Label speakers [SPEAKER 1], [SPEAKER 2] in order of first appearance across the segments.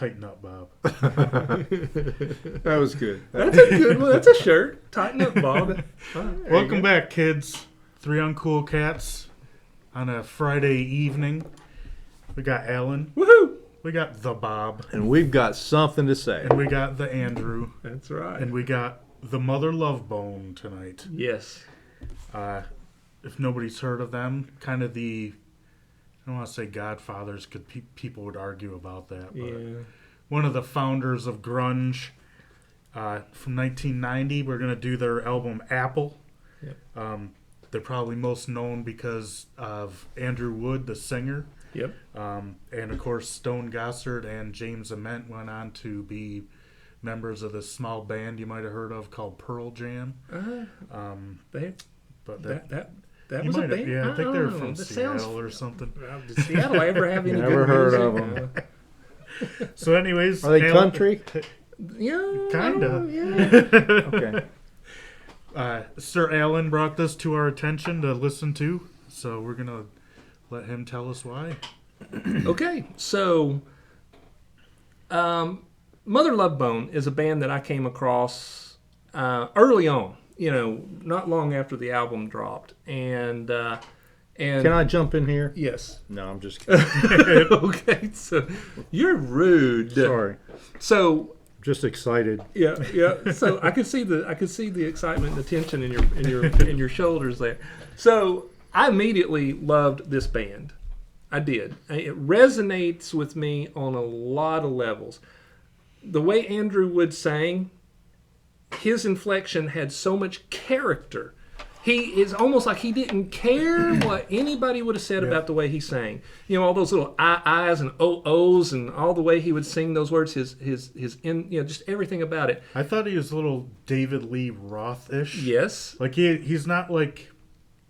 [SPEAKER 1] Tighten up, Bob.
[SPEAKER 2] That was good.
[SPEAKER 3] That's a good one. That's a shirt. Tighten up, Bob.
[SPEAKER 1] Welcome back, kids. 3 Uncool Cats on a Friday evening. We got Alan.
[SPEAKER 3] Woohoo!
[SPEAKER 1] We got the Bob.
[SPEAKER 2] And we've got something to say.
[SPEAKER 1] And we got the Andrew.
[SPEAKER 3] That's right.
[SPEAKER 1] And we got the Mother Love Bone tonight.
[SPEAKER 3] Yes.
[SPEAKER 1] If nobody's heard of them, kind of the, I don't want to say godfathers, because people would argue about that. But
[SPEAKER 3] Yeah.
[SPEAKER 1] one of the founders of grunge from 1990. We're going to do their album Apple.
[SPEAKER 3] Yep.
[SPEAKER 1] They're probably most known because of Andrew Wood, the singer.
[SPEAKER 3] Yep.
[SPEAKER 1] And, of course, Stone Gossard and James Ament went on to be members of this small band you might have heard of called Pearl Jam. But
[SPEAKER 3] that was a band?
[SPEAKER 1] Yeah, I think they're from
[SPEAKER 3] That
[SPEAKER 1] Seattle or something.
[SPEAKER 3] Did Seattle ever have any
[SPEAKER 2] Never
[SPEAKER 3] good
[SPEAKER 2] heard
[SPEAKER 3] music?
[SPEAKER 2] of them.
[SPEAKER 1] So anyways.
[SPEAKER 2] Are they country?
[SPEAKER 3] Yeah.
[SPEAKER 1] Kinda.
[SPEAKER 2] Okay.
[SPEAKER 1] Sir Alan brought this to our attention to listen to, so we're going to let him tell us why.
[SPEAKER 3] Okay, so Mother Love Bone is a band that I came across early on, not long after the album dropped. And
[SPEAKER 2] Can I jump in here?
[SPEAKER 3] Yes.
[SPEAKER 2] No, I'm just kidding.
[SPEAKER 3] Okay, so you're rude.
[SPEAKER 2] Sorry.
[SPEAKER 3] So
[SPEAKER 2] Just excited.
[SPEAKER 3] yeah. So I could see the excitement and the tension in your shoulders there. So I immediately loved this band. I did. It resonates with me on a lot of levels. The way Andrew Wood sang, his inflection had so much character. He is almost like he didn't care what anybody would have said about the way he sang. All those little I's and O's and all the way he would sing those words, his just everything about it.
[SPEAKER 1] I thought he was a little David Lee Roth-ish.
[SPEAKER 3] Yes.
[SPEAKER 1] Like he's not like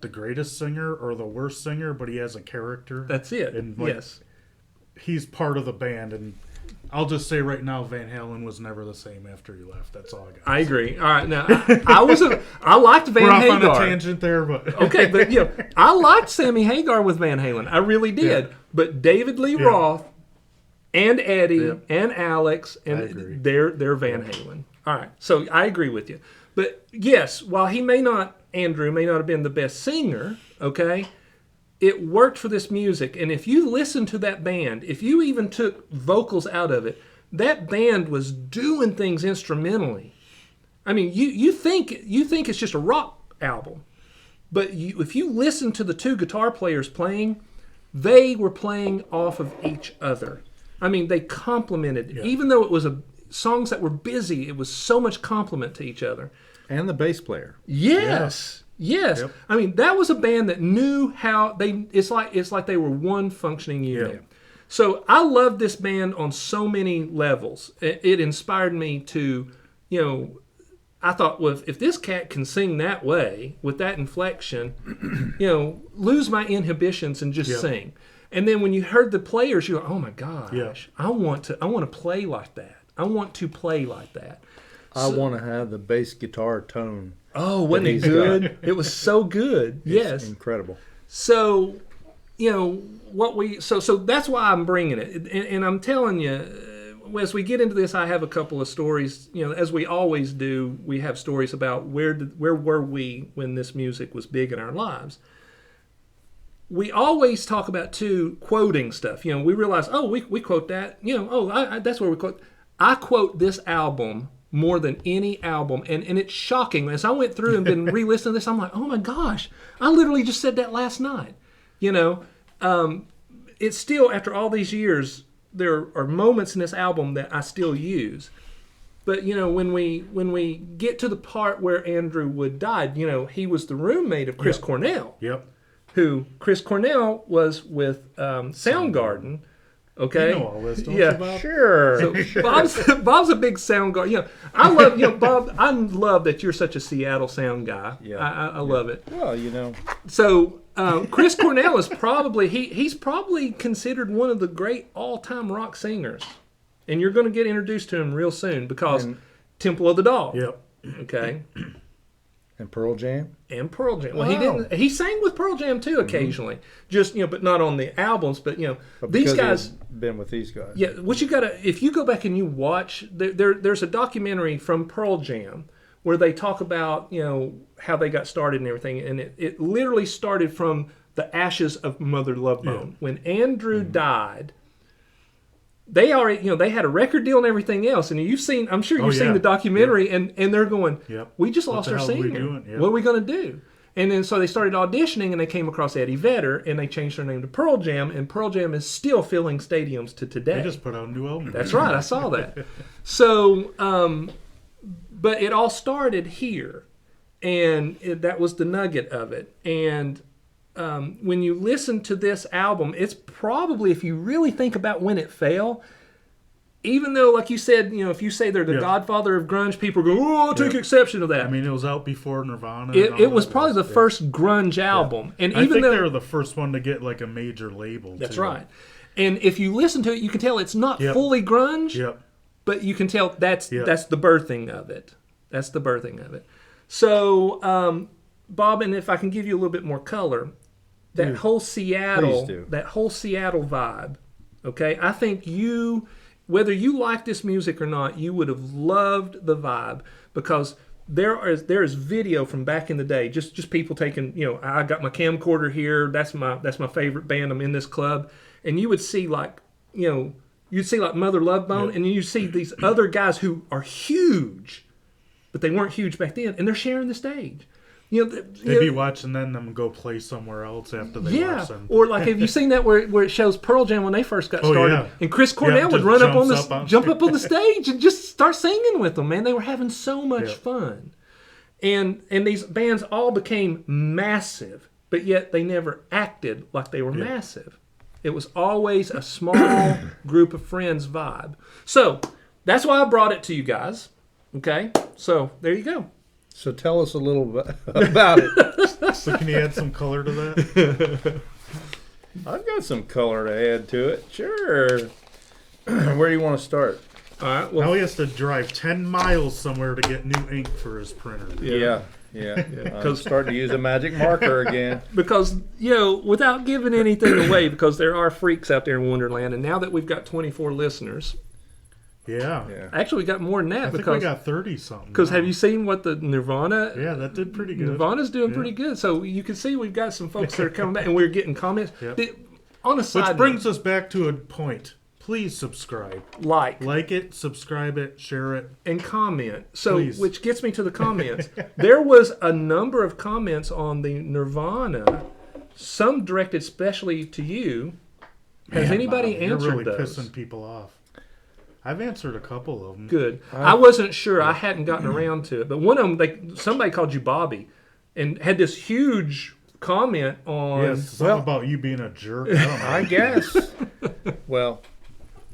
[SPEAKER 1] the greatest singer or the worst singer, but he has a character.
[SPEAKER 3] That's it.
[SPEAKER 1] And
[SPEAKER 3] yes.
[SPEAKER 1] He's part of the band, and I'll just say right now, Van Halen was never the same after he left. That's all I got.
[SPEAKER 3] I agree. All right, now I liked Van
[SPEAKER 1] We're
[SPEAKER 3] Hagar.
[SPEAKER 1] off on a tangent there, but
[SPEAKER 3] Okay, but I liked Sammy Hagar with Van Halen. I really did.
[SPEAKER 1] Yeah.
[SPEAKER 3] But David Lee Roth and Eddie and Alex
[SPEAKER 1] I agree.
[SPEAKER 3] and they're Van Halen. All right, so I agree with you. But yes, while Andrew may not have been the best singer, okay, it worked for this music. And if you listen to that band, if you even took vocals out of it, that band was doing things instrumentally. I mean, you think it's just a rock album, but if you listen to the two guitar players playing, they were playing off of each other. I mean, they complemented.
[SPEAKER 1] Yeah.
[SPEAKER 3] Even though it was songs that were busy, it was so much compliment to each other.
[SPEAKER 2] And the bass player.
[SPEAKER 3] Yes. Yep. I mean, that was a band that knew how it's like they were one functioning unit.
[SPEAKER 1] Yeah.
[SPEAKER 3] So I love this band on so many levels. It inspired me to, I thought, well, if this cat can sing that way with that inflection, lose my inhibitions and just sing. And then when you heard the players, you go, oh my gosh, I want to play like that. I want to play like that.
[SPEAKER 2] I want to have the bass guitar tone.
[SPEAKER 3] Oh, wasn't it good? It was so good. Yes.
[SPEAKER 2] Incredible.
[SPEAKER 3] So, so that's why I'm bringing it. And I'm telling you, as we get into this, I have a couple of stories. As we always do, we have stories about where were we when this music was big in our lives. We always talk about, too, quoting stuff. We realize, we quote that. That's where we quote. I quote this album more than any album, and it's shocking. As I went through and been re-listening to this, I'm like, oh my gosh, I literally just said that last night. It's still, after all these years, there are moments in this album that I still use. But when we get to the part where Andrew Wood died, he was the roommate of Chris Cornell.
[SPEAKER 1] Yep.
[SPEAKER 3] Who Chris Cornell was with Soundgarden. Okay.
[SPEAKER 1] You know all this, don't you, Bob?
[SPEAKER 3] Sure. So Bob's a big Soundgarden. I love Bob. I love that you're such a Seattle sound guy.
[SPEAKER 2] Yeah.
[SPEAKER 3] I love it.
[SPEAKER 2] Well,
[SPEAKER 3] So Chris Cornell is probably he's probably considered one of the great all-time rock singers, and you're going to get introduced to him real soon because Temple of the Dog.
[SPEAKER 1] Yep.
[SPEAKER 3] Okay.
[SPEAKER 2] And Pearl Jam?
[SPEAKER 3] And Pearl Jam. Well, he
[SPEAKER 2] Wow.
[SPEAKER 3] didn't. He sang with Pearl Jam too occasionally, just but not on the albums. But
[SPEAKER 2] But
[SPEAKER 3] these
[SPEAKER 2] because
[SPEAKER 3] guys.
[SPEAKER 2] he's been with these guys.
[SPEAKER 3] Yeah, what you gotta if you go back and you watch, there's a documentary from Pearl Jam where they talk about how they got started and everything, and it literally started from the ashes of Mother Love Bone. When Andrew died, they already they had a record deal and everything else, and I'm sure you've seen the documentary, and they're going, we just lost our singer. What are we gonna do? And then so they started auditioning, and they came across Eddie Vedder, and they changed their name to Pearl Jam, and Pearl Jam is still filling stadiums to today.
[SPEAKER 1] They just put out a new album.
[SPEAKER 3] That's right, I saw that. So, but it all started here, and that was the nugget of it. And when you listen to this album, it's probably, if you really think about when it fell, even though, like you said, if you say they're the godfather of grunge, people go, "Oh, I'll take exception to that."
[SPEAKER 1] I mean, it was out before Nirvana.
[SPEAKER 3] It was probably the first grunge album, and
[SPEAKER 1] I
[SPEAKER 3] even
[SPEAKER 1] think
[SPEAKER 3] though
[SPEAKER 1] they were the first one to get like a major label.
[SPEAKER 3] that's
[SPEAKER 1] too.
[SPEAKER 3] right, and if you listen to it, you can tell it's not fully grunge,
[SPEAKER 1] Yep.
[SPEAKER 3] but you can tell that's the birthing of it. That's the birthing of it. So, Bob, and if I can give you a little bit more color, that whole Seattle vibe. Okay, I think whether you like this music or not, you would have loved the vibe, because there is video from back in the day, just people taking, I got my camcorder here, that's my favorite band, I'm in this club, and you would see you'd see like Mother Love Bone, and you see these other guys who are huge, but they weren't huge back then, and they're sharing the stage.
[SPEAKER 1] They'd be watching them go play somewhere else after they watch them.
[SPEAKER 3] Or like, have you seen that where it shows Pearl Jam when they first got started?
[SPEAKER 1] Yeah.
[SPEAKER 3] And Chris Cornell would run up on jump up on the
[SPEAKER 1] stage.
[SPEAKER 3] stage and just start singing with them, man. They were having so much fun. And these bands all became massive, but yet they never acted like they were massive. It was always a small group of friends vibe. So that's why I brought it to you guys. Okay? So there you go.
[SPEAKER 2] So tell us a little bit about it.
[SPEAKER 1] So can you add some color to that?
[SPEAKER 2] I've got some color to add to it. Sure. Where do you want to start?
[SPEAKER 3] All right. Well,
[SPEAKER 1] Now he has to drive 10 miles somewhere to get new ink for his printer.
[SPEAKER 2] Yeah. I'm starting to use a magic marker again.
[SPEAKER 3] because, without giving anything away, because there are freaks out there in Wonderland, and now that we've got 24 listeners,
[SPEAKER 1] Yeah.
[SPEAKER 3] actually we got more than that,
[SPEAKER 1] I think
[SPEAKER 3] because
[SPEAKER 1] we got 30 something.
[SPEAKER 3] Because have you seen what the Nirvana?
[SPEAKER 1] Yeah, that did pretty good.
[SPEAKER 3] Nirvana's doing pretty good. So you can see we've got some folks that are coming back, and we're getting comments.
[SPEAKER 1] Yep.
[SPEAKER 3] On a side
[SPEAKER 1] Which brings us back to a point. Please subscribe.
[SPEAKER 3] note,
[SPEAKER 1] Like it, subscribe it, share it.
[SPEAKER 3] and comment. So,
[SPEAKER 1] Please.
[SPEAKER 3] which gets me to the comments. There was a number of comments on the Nirvana, some directed specially to you. Has
[SPEAKER 1] Man,
[SPEAKER 3] anybody
[SPEAKER 1] Bob,
[SPEAKER 3] answered
[SPEAKER 1] You're really
[SPEAKER 3] those?
[SPEAKER 1] pissing people off. I've answered a couple of them.
[SPEAKER 3] Good. I wasn't sure. I hadn't gotten around to it. But one of them, somebody called you Bobby, and had this huge comment on.
[SPEAKER 1] Yes, something about you being a jerk. I don't know.
[SPEAKER 2] I guess. Well,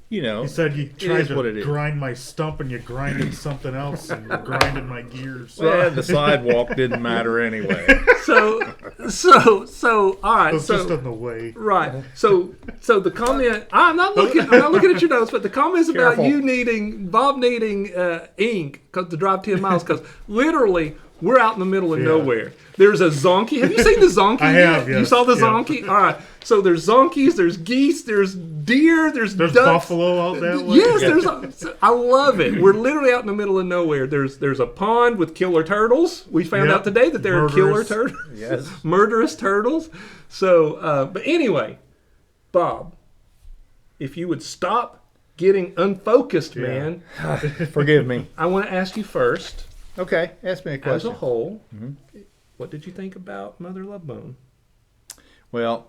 [SPEAKER 1] He said you tried
[SPEAKER 2] is what it
[SPEAKER 1] to
[SPEAKER 2] is.
[SPEAKER 1] grind my stump and you grinded something else and you grinded my gears.
[SPEAKER 2] well, the sidewalk didn't matter anyway.
[SPEAKER 3] So, all right.
[SPEAKER 1] It was
[SPEAKER 3] So,
[SPEAKER 1] just in the way.
[SPEAKER 3] right. So the comment. I'm not looking at your notes, but the comments about
[SPEAKER 2] Careful.
[SPEAKER 3] Bob needing ink to drive 10 miles, because literally we're out in the middle of nowhere. There's a zonkey. Have you seen the zonkey?
[SPEAKER 1] I
[SPEAKER 3] yet?
[SPEAKER 1] have, yes.
[SPEAKER 3] You saw the
[SPEAKER 1] Yeah.
[SPEAKER 3] zonkey? All right. So there's zonkies, there's geese, there's deer, there's
[SPEAKER 1] There's
[SPEAKER 3] ducks.
[SPEAKER 1] buffalo out that way.
[SPEAKER 3] Yes, I love it. We're literally out in the middle of nowhere. There's a pond with killer turtles. We found
[SPEAKER 1] Yep.
[SPEAKER 3] out today that there are killer
[SPEAKER 1] Murderous.
[SPEAKER 3] turtles.
[SPEAKER 2] Yes.
[SPEAKER 3] Murderous turtles. So, but anyway, Bob, if you would stop getting unfocused, man,
[SPEAKER 2] Forgive me.
[SPEAKER 3] I want to ask you first,
[SPEAKER 2] Okay, ask me a
[SPEAKER 3] as
[SPEAKER 2] question.
[SPEAKER 3] a whole, what did you think about Mother Love Bone?
[SPEAKER 2] Well,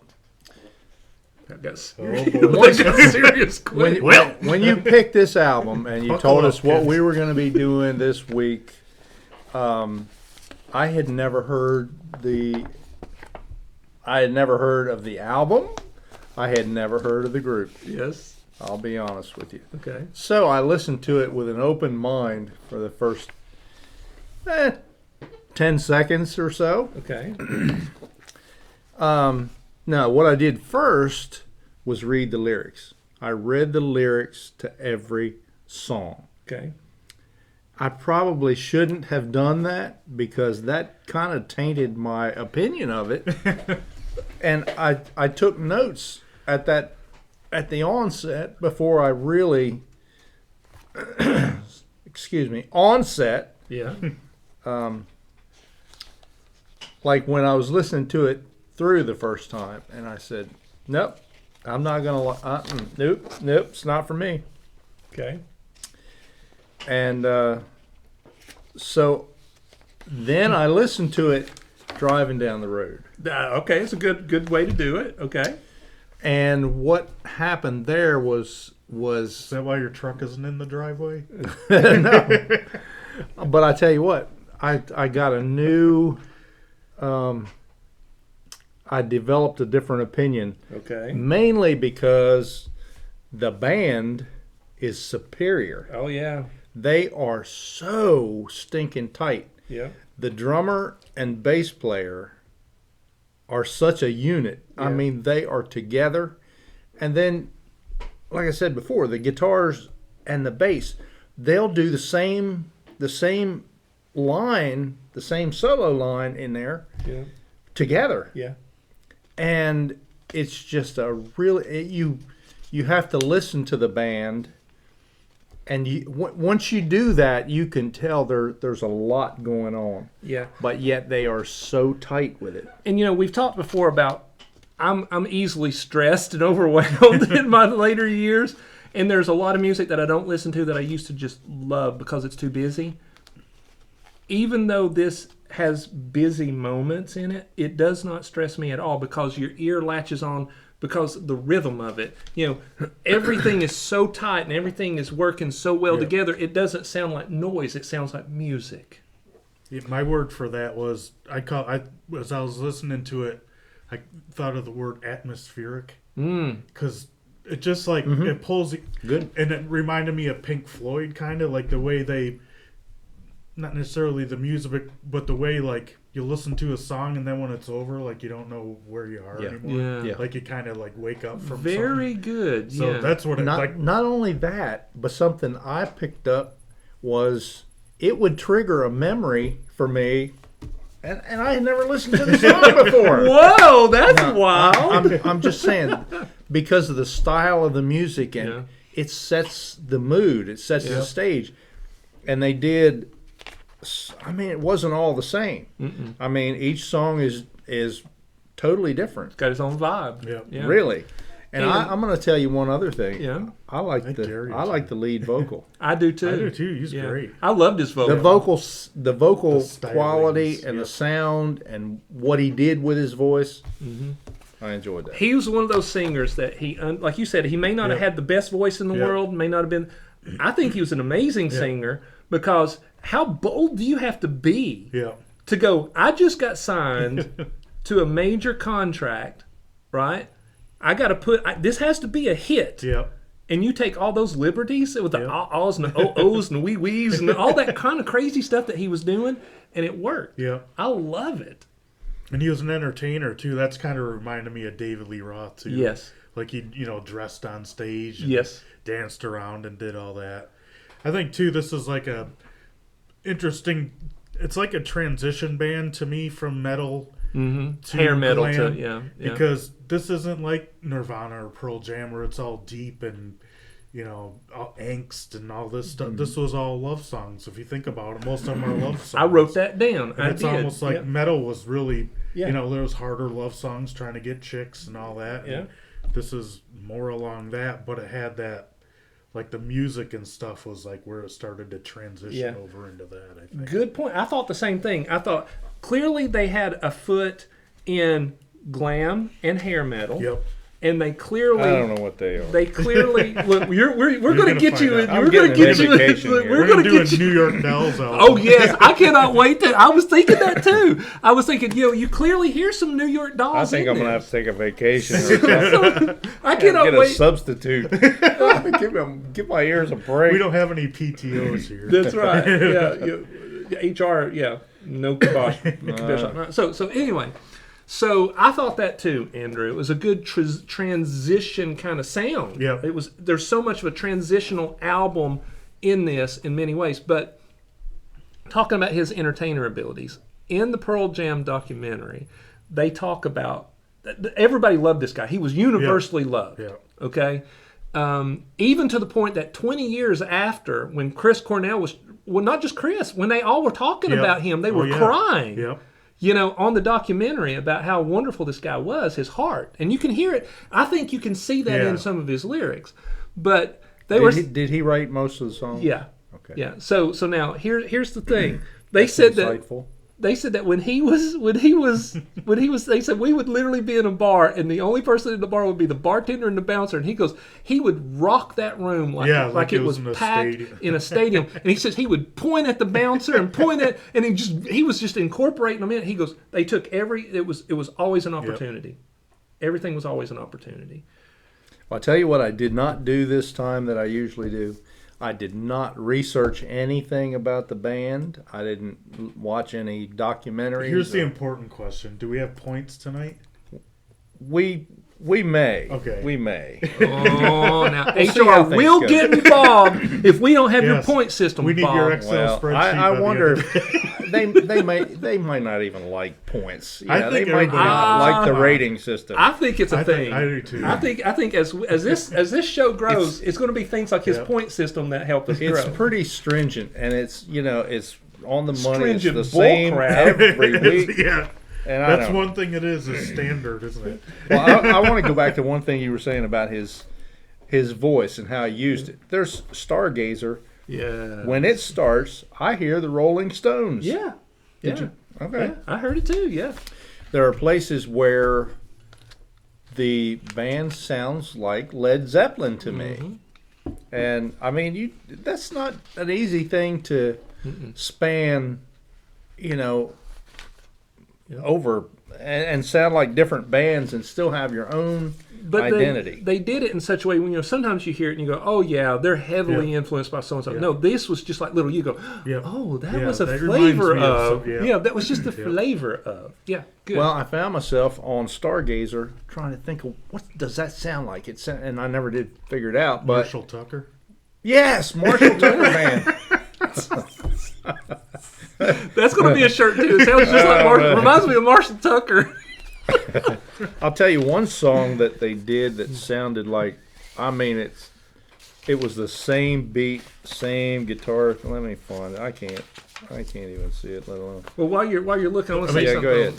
[SPEAKER 3] That got
[SPEAKER 1] Oh,
[SPEAKER 3] that got serious quick.
[SPEAKER 2] when you picked this album and you
[SPEAKER 1] Buckle
[SPEAKER 2] told
[SPEAKER 1] up,
[SPEAKER 2] us what
[SPEAKER 1] kids.
[SPEAKER 2] we were going to be doing this week, I had never heard of the album. I had never heard of the group.
[SPEAKER 3] Yes.
[SPEAKER 2] I'll be honest with you.
[SPEAKER 3] Okay.
[SPEAKER 2] So I listened to it with an open mind for the first 10 seconds or so.
[SPEAKER 3] Okay.
[SPEAKER 2] No, what I did first was read the lyrics. I read the lyrics to every song.
[SPEAKER 3] Okay.
[SPEAKER 2] I probably shouldn't have done that because that kind of tainted my opinion of it. And I took notes at the onset before I really, onset.
[SPEAKER 3] Yeah.
[SPEAKER 2] Like when I was listening to it through the first time, and I said, nope, I'm not going to, nope, it's not for me.
[SPEAKER 3] Okay.
[SPEAKER 2] And so then I listened to it driving down the road.
[SPEAKER 3] Okay, it's a good way to do it. Okay.
[SPEAKER 2] And what happened there was
[SPEAKER 1] Is that why your truck isn't in the driveway?
[SPEAKER 2] no. But I tell you what, I got a new. I developed a different opinion,
[SPEAKER 3] Okay.
[SPEAKER 2] mainly because the band is superior.
[SPEAKER 3] Oh yeah.
[SPEAKER 2] They are so stinking tight.
[SPEAKER 3] Yeah.
[SPEAKER 2] The drummer and bass player are such a unit.
[SPEAKER 3] Yeah.
[SPEAKER 2] I mean, they are together. And then, like I said before, the guitars and the bass, they'll do the same line, the same solo line in there
[SPEAKER 3] Yeah.
[SPEAKER 2] together.
[SPEAKER 3] Yeah.
[SPEAKER 2] And it's just a really, you have to listen to the band. And once you do that, you can tell there's a lot going on.
[SPEAKER 3] Yeah.
[SPEAKER 2] But yet they are so tight with it.
[SPEAKER 3] And we've talked before about I'm easily stressed and overwhelmed in my later years, and there's a lot of music that I don't listen to that I used to just love because it's too busy. Even though this has busy moments in it, it does not stress me at all because your ear latches on because the rhythm of it. Everything is so tight and everything is working so well together. It doesn't sound like noise. It sounds like music.
[SPEAKER 1] Yeah, my word for that was as I was listening to it, I thought of the word atmospheric because it just like it pulls
[SPEAKER 2] Good.
[SPEAKER 1] and it reminded me of Pink Floyd, kind of like the way they, not necessarily the music, but the way like you listen to a song and then when it's over, like you don't know where you are anymore.
[SPEAKER 3] Yeah.
[SPEAKER 1] Like you kind of like wake up from
[SPEAKER 3] Very
[SPEAKER 1] something.
[SPEAKER 3] good.
[SPEAKER 1] So
[SPEAKER 3] yeah.
[SPEAKER 1] that's what it like.
[SPEAKER 2] Not only that, but something I picked up was it would trigger a memory for me, and I had never listened to the song before.
[SPEAKER 3] Whoa, that's wild.
[SPEAKER 2] I'm just saying, because of the style of the music, and it sets the mood, it sets the stage, and they did. I mean, it wasn't all the same.
[SPEAKER 3] Mm-mm.
[SPEAKER 2] I mean, each song is totally different.
[SPEAKER 3] Got his own vibe.
[SPEAKER 1] Yeah.
[SPEAKER 2] Really. And I'm going to tell you one other thing.
[SPEAKER 3] Yeah.
[SPEAKER 2] I like the lead vocal.
[SPEAKER 3] I do too.
[SPEAKER 1] I do too. He's great.
[SPEAKER 3] I loved his vocal.
[SPEAKER 2] The vocal
[SPEAKER 1] The
[SPEAKER 2] quality
[SPEAKER 1] stylings,
[SPEAKER 2] and the sound and what he did with his voice.
[SPEAKER 3] Mm-hmm.
[SPEAKER 2] I enjoyed that.
[SPEAKER 3] He was one of those singers that like you said, he may not have had the best voice in the world, may not have been. I think he was an amazing singer because how bold do you have to be to go, I just got signed to a major contract, right? I got to this has to be a hit.
[SPEAKER 1] Yeah.
[SPEAKER 3] And you take all those liberties with the ahs and the oh-ohs and the wee-wees and all that kind of crazy stuff that he was doing, and it worked.
[SPEAKER 1] Yeah.
[SPEAKER 3] I love it.
[SPEAKER 1] And he was an entertainer too. That's kind of reminded me of David Lee Roth too.
[SPEAKER 3] Yes.
[SPEAKER 1] Like he, dressed on stage and
[SPEAKER 3] Yes.
[SPEAKER 1] danced around and did all that. I think too this is like a interesting, it's like a transition band to me from metal to
[SPEAKER 3] hair metal
[SPEAKER 1] glam,
[SPEAKER 3] to
[SPEAKER 1] because this isn't like Nirvana or Pearl Jam where it's all deep and all angst and all this stuff. This was all love songs. If you think about it, most of them are love songs.
[SPEAKER 3] I wrote that down.
[SPEAKER 1] And it's almost like metal was really,
[SPEAKER 3] Yeah.
[SPEAKER 1] there was harder love songs trying to get chicks and all that.
[SPEAKER 3] Yeah.
[SPEAKER 1] And this is more along that, but it had that, like the music and stuff was like where it started to transition over into that, I think.
[SPEAKER 3] Good point. I thought the same thing. I thought clearly they had a foot in glam and hair metal.
[SPEAKER 1] Yep.
[SPEAKER 3] And they clearly,
[SPEAKER 2] I don't know what they are.
[SPEAKER 3] They clearly look. We're going to get
[SPEAKER 1] find
[SPEAKER 3] you.
[SPEAKER 1] out.
[SPEAKER 2] I'm
[SPEAKER 3] We're going to
[SPEAKER 2] getting
[SPEAKER 3] get
[SPEAKER 2] an
[SPEAKER 3] you.
[SPEAKER 2] indication here.
[SPEAKER 3] We're
[SPEAKER 1] We're
[SPEAKER 3] going
[SPEAKER 1] gonna
[SPEAKER 3] to
[SPEAKER 1] do
[SPEAKER 3] get
[SPEAKER 1] a
[SPEAKER 3] you.
[SPEAKER 1] New York Dolls album.
[SPEAKER 3] Oh yes, I cannot wait. I was thinking that too. I was thinking, you clearly hear some New York Dolls.
[SPEAKER 2] I think
[SPEAKER 3] in
[SPEAKER 2] I'm going to
[SPEAKER 3] there.
[SPEAKER 2] have to take a vacation. Or something.
[SPEAKER 3] I cannot
[SPEAKER 2] Get a
[SPEAKER 3] wait.
[SPEAKER 2] substitute. give my ears a break.
[SPEAKER 1] We don't have any PTOs here.
[SPEAKER 3] That's right. Yeah, HR. Yeah, no kibosh. So anyway. So I thought that too, Andrew. It was a good transition kind of sound.
[SPEAKER 1] Yeah.
[SPEAKER 3] There's so much of a transitional album in this in many ways, but talking about his entertainer abilities. In the Pearl Jam documentary, they talk about everybody loved this guy. He was universally loved.
[SPEAKER 1] Yeah.
[SPEAKER 3] Okay, even to the point that 20 years after, when Chris Cornell was, well, not just Chris, when they all were talking about him, they were crying.
[SPEAKER 1] Yep.
[SPEAKER 3] You know, on the documentary about how wonderful this guy was, his heart, and you can hear it. I think you can see that in some of his lyrics. But
[SPEAKER 2] did he write most of the songs?
[SPEAKER 3] Yeah.
[SPEAKER 2] Okay.
[SPEAKER 3] Yeah. So now here's the thing. They said
[SPEAKER 2] insightful.
[SPEAKER 3] They said that when he was, they said we would literally be in a bar, and the only person in the bar would be the bartender and the bouncer, and he goes, he would rock that room like it was packed in a stadium, and he says he would point at the bouncer and point at, and he was just incorporating them in. He goes, they took it was always an opportunity. Yep. Everything was always an opportunity.
[SPEAKER 2] Well, I'll tell you what I did not do this time that I usually do. I did not research anything about the band. I didn't watch any documentaries.
[SPEAKER 1] Here's the important question. Do we have points tonight?
[SPEAKER 2] We may.
[SPEAKER 1] Okay.
[SPEAKER 2] We may.
[SPEAKER 3] Oh, now
[SPEAKER 2] HR
[SPEAKER 3] will get involved if we don't have your point system.
[SPEAKER 1] We need
[SPEAKER 3] Bob.
[SPEAKER 1] your Excel spreadsheet.
[SPEAKER 2] I wonder if they might not even like points. Yeah, they might not like the rating system.
[SPEAKER 3] I think it's a thing.
[SPEAKER 1] I do too.
[SPEAKER 3] I think as this show grows, it's going to be things like his point system that help us grow.
[SPEAKER 2] It's pretty stringent, and it's on the money.
[SPEAKER 3] Stringent
[SPEAKER 2] it's the same every week.
[SPEAKER 1] Yeah.
[SPEAKER 2] And
[SPEAKER 1] that's one thing it is standard, isn't it?
[SPEAKER 2] Well, I want to go back to one thing you were saying about his voice and how he used it. There's Stargazer.
[SPEAKER 3] Yeah.
[SPEAKER 2] When it starts, I hear the Rolling Stones.
[SPEAKER 3] Yeah.
[SPEAKER 2] Did you? Okay.
[SPEAKER 3] Yeah, I heard it too. Yeah.
[SPEAKER 2] There are places where the band sounds like Led Zeppelin to me. And I mean, that's not an easy thing to span, over and sound like different bands and still have your own identity.
[SPEAKER 3] They did it in such a way when sometimes you hear it and you go, oh yeah, they're heavily influenced by so and so. No, this was just like little. You go, oh, that was a flavor of. That was just the flavor of. Yeah, good.
[SPEAKER 2] Well, I found myself on Stargazer trying to think of what does that sound like. And I never did figure it out. But
[SPEAKER 1] Marshall Tucker.
[SPEAKER 2] Yes, Marshall Tucker Band.
[SPEAKER 3] That's going to be a shirt too. It sounds just like reminds me of Marshall Tucker.
[SPEAKER 2] I'll tell you one song that they did that sounded like, it was the same beat, same guitar. Let me find it. I can't even see it, let alone.
[SPEAKER 3] Well, while you're looking, I want to say something.
[SPEAKER 2] Go ahead.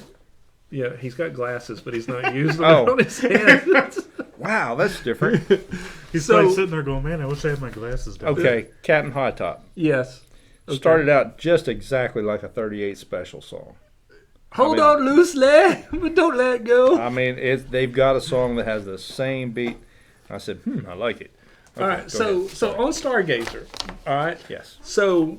[SPEAKER 3] Yeah, he's got glasses, but he's not using them on his head.
[SPEAKER 2] Wow, that's different.
[SPEAKER 1] He's probably sitting there going, man, I wish I had my glasses down.
[SPEAKER 2] Okay, Captain High Top.
[SPEAKER 3] Yes. Okay.
[SPEAKER 2] Started out just exactly like a 38 Special song.
[SPEAKER 3] Hold on loosely, but don't let go.
[SPEAKER 2] I mean, they've got a song that has the same beat. I said, I like it. Okay,
[SPEAKER 3] all right, so on Stargazer, all right?
[SPEAKER 2] Yes.
[SPEAKER 3] So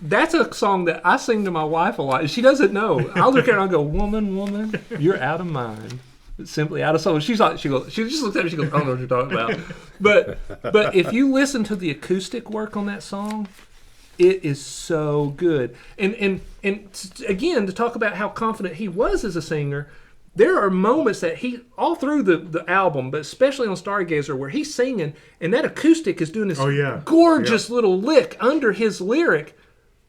[SPEAKER 3] that's a song that I sing to my wife a lot. She doesn't know. I'll look at her and I'll go, woman, you're out of mind. It's simply out of soul. She just looks at me, she goes, I don't know what you're talking about. But if you listen to the acoustic work on that song, it is so good. And again, to talk about how confident he was as a singer, there are moments that he, all through the album, but especially on Stargazer, where he's singing, and that acoustic is doing this gorgeous little lick under his lyric,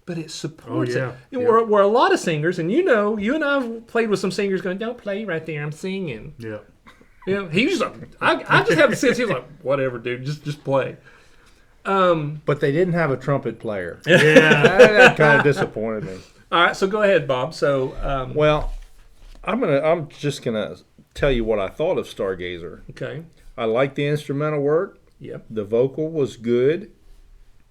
[SPEAKER 3] but it supports it. Where a lot of singers, and you and I have played with some singers going, don't play right there, I'm singing.
[SPEAKER 1] Yeah.
[SPEAKER 3] He's just like, I just have the sense, he was like, whatever, dude, just play.
[SPEAKER 2] But they didn't have a trumpet player.
[SPEAKER 1] Yeah.
[SPEAKER 2] That kind of disappointed me.
[SPEAKER 3] All right, so go ahead, Bob. So,
[SPEAKER 2] well, I'm just gonna tell you what I thought of Stargazer.
[SPEAKER 3] Okay.
[SPEAKER 2] I liked the instrumental work.
[SPEAKER 3] Yep.
[SPEAKER 2] The vocal was good.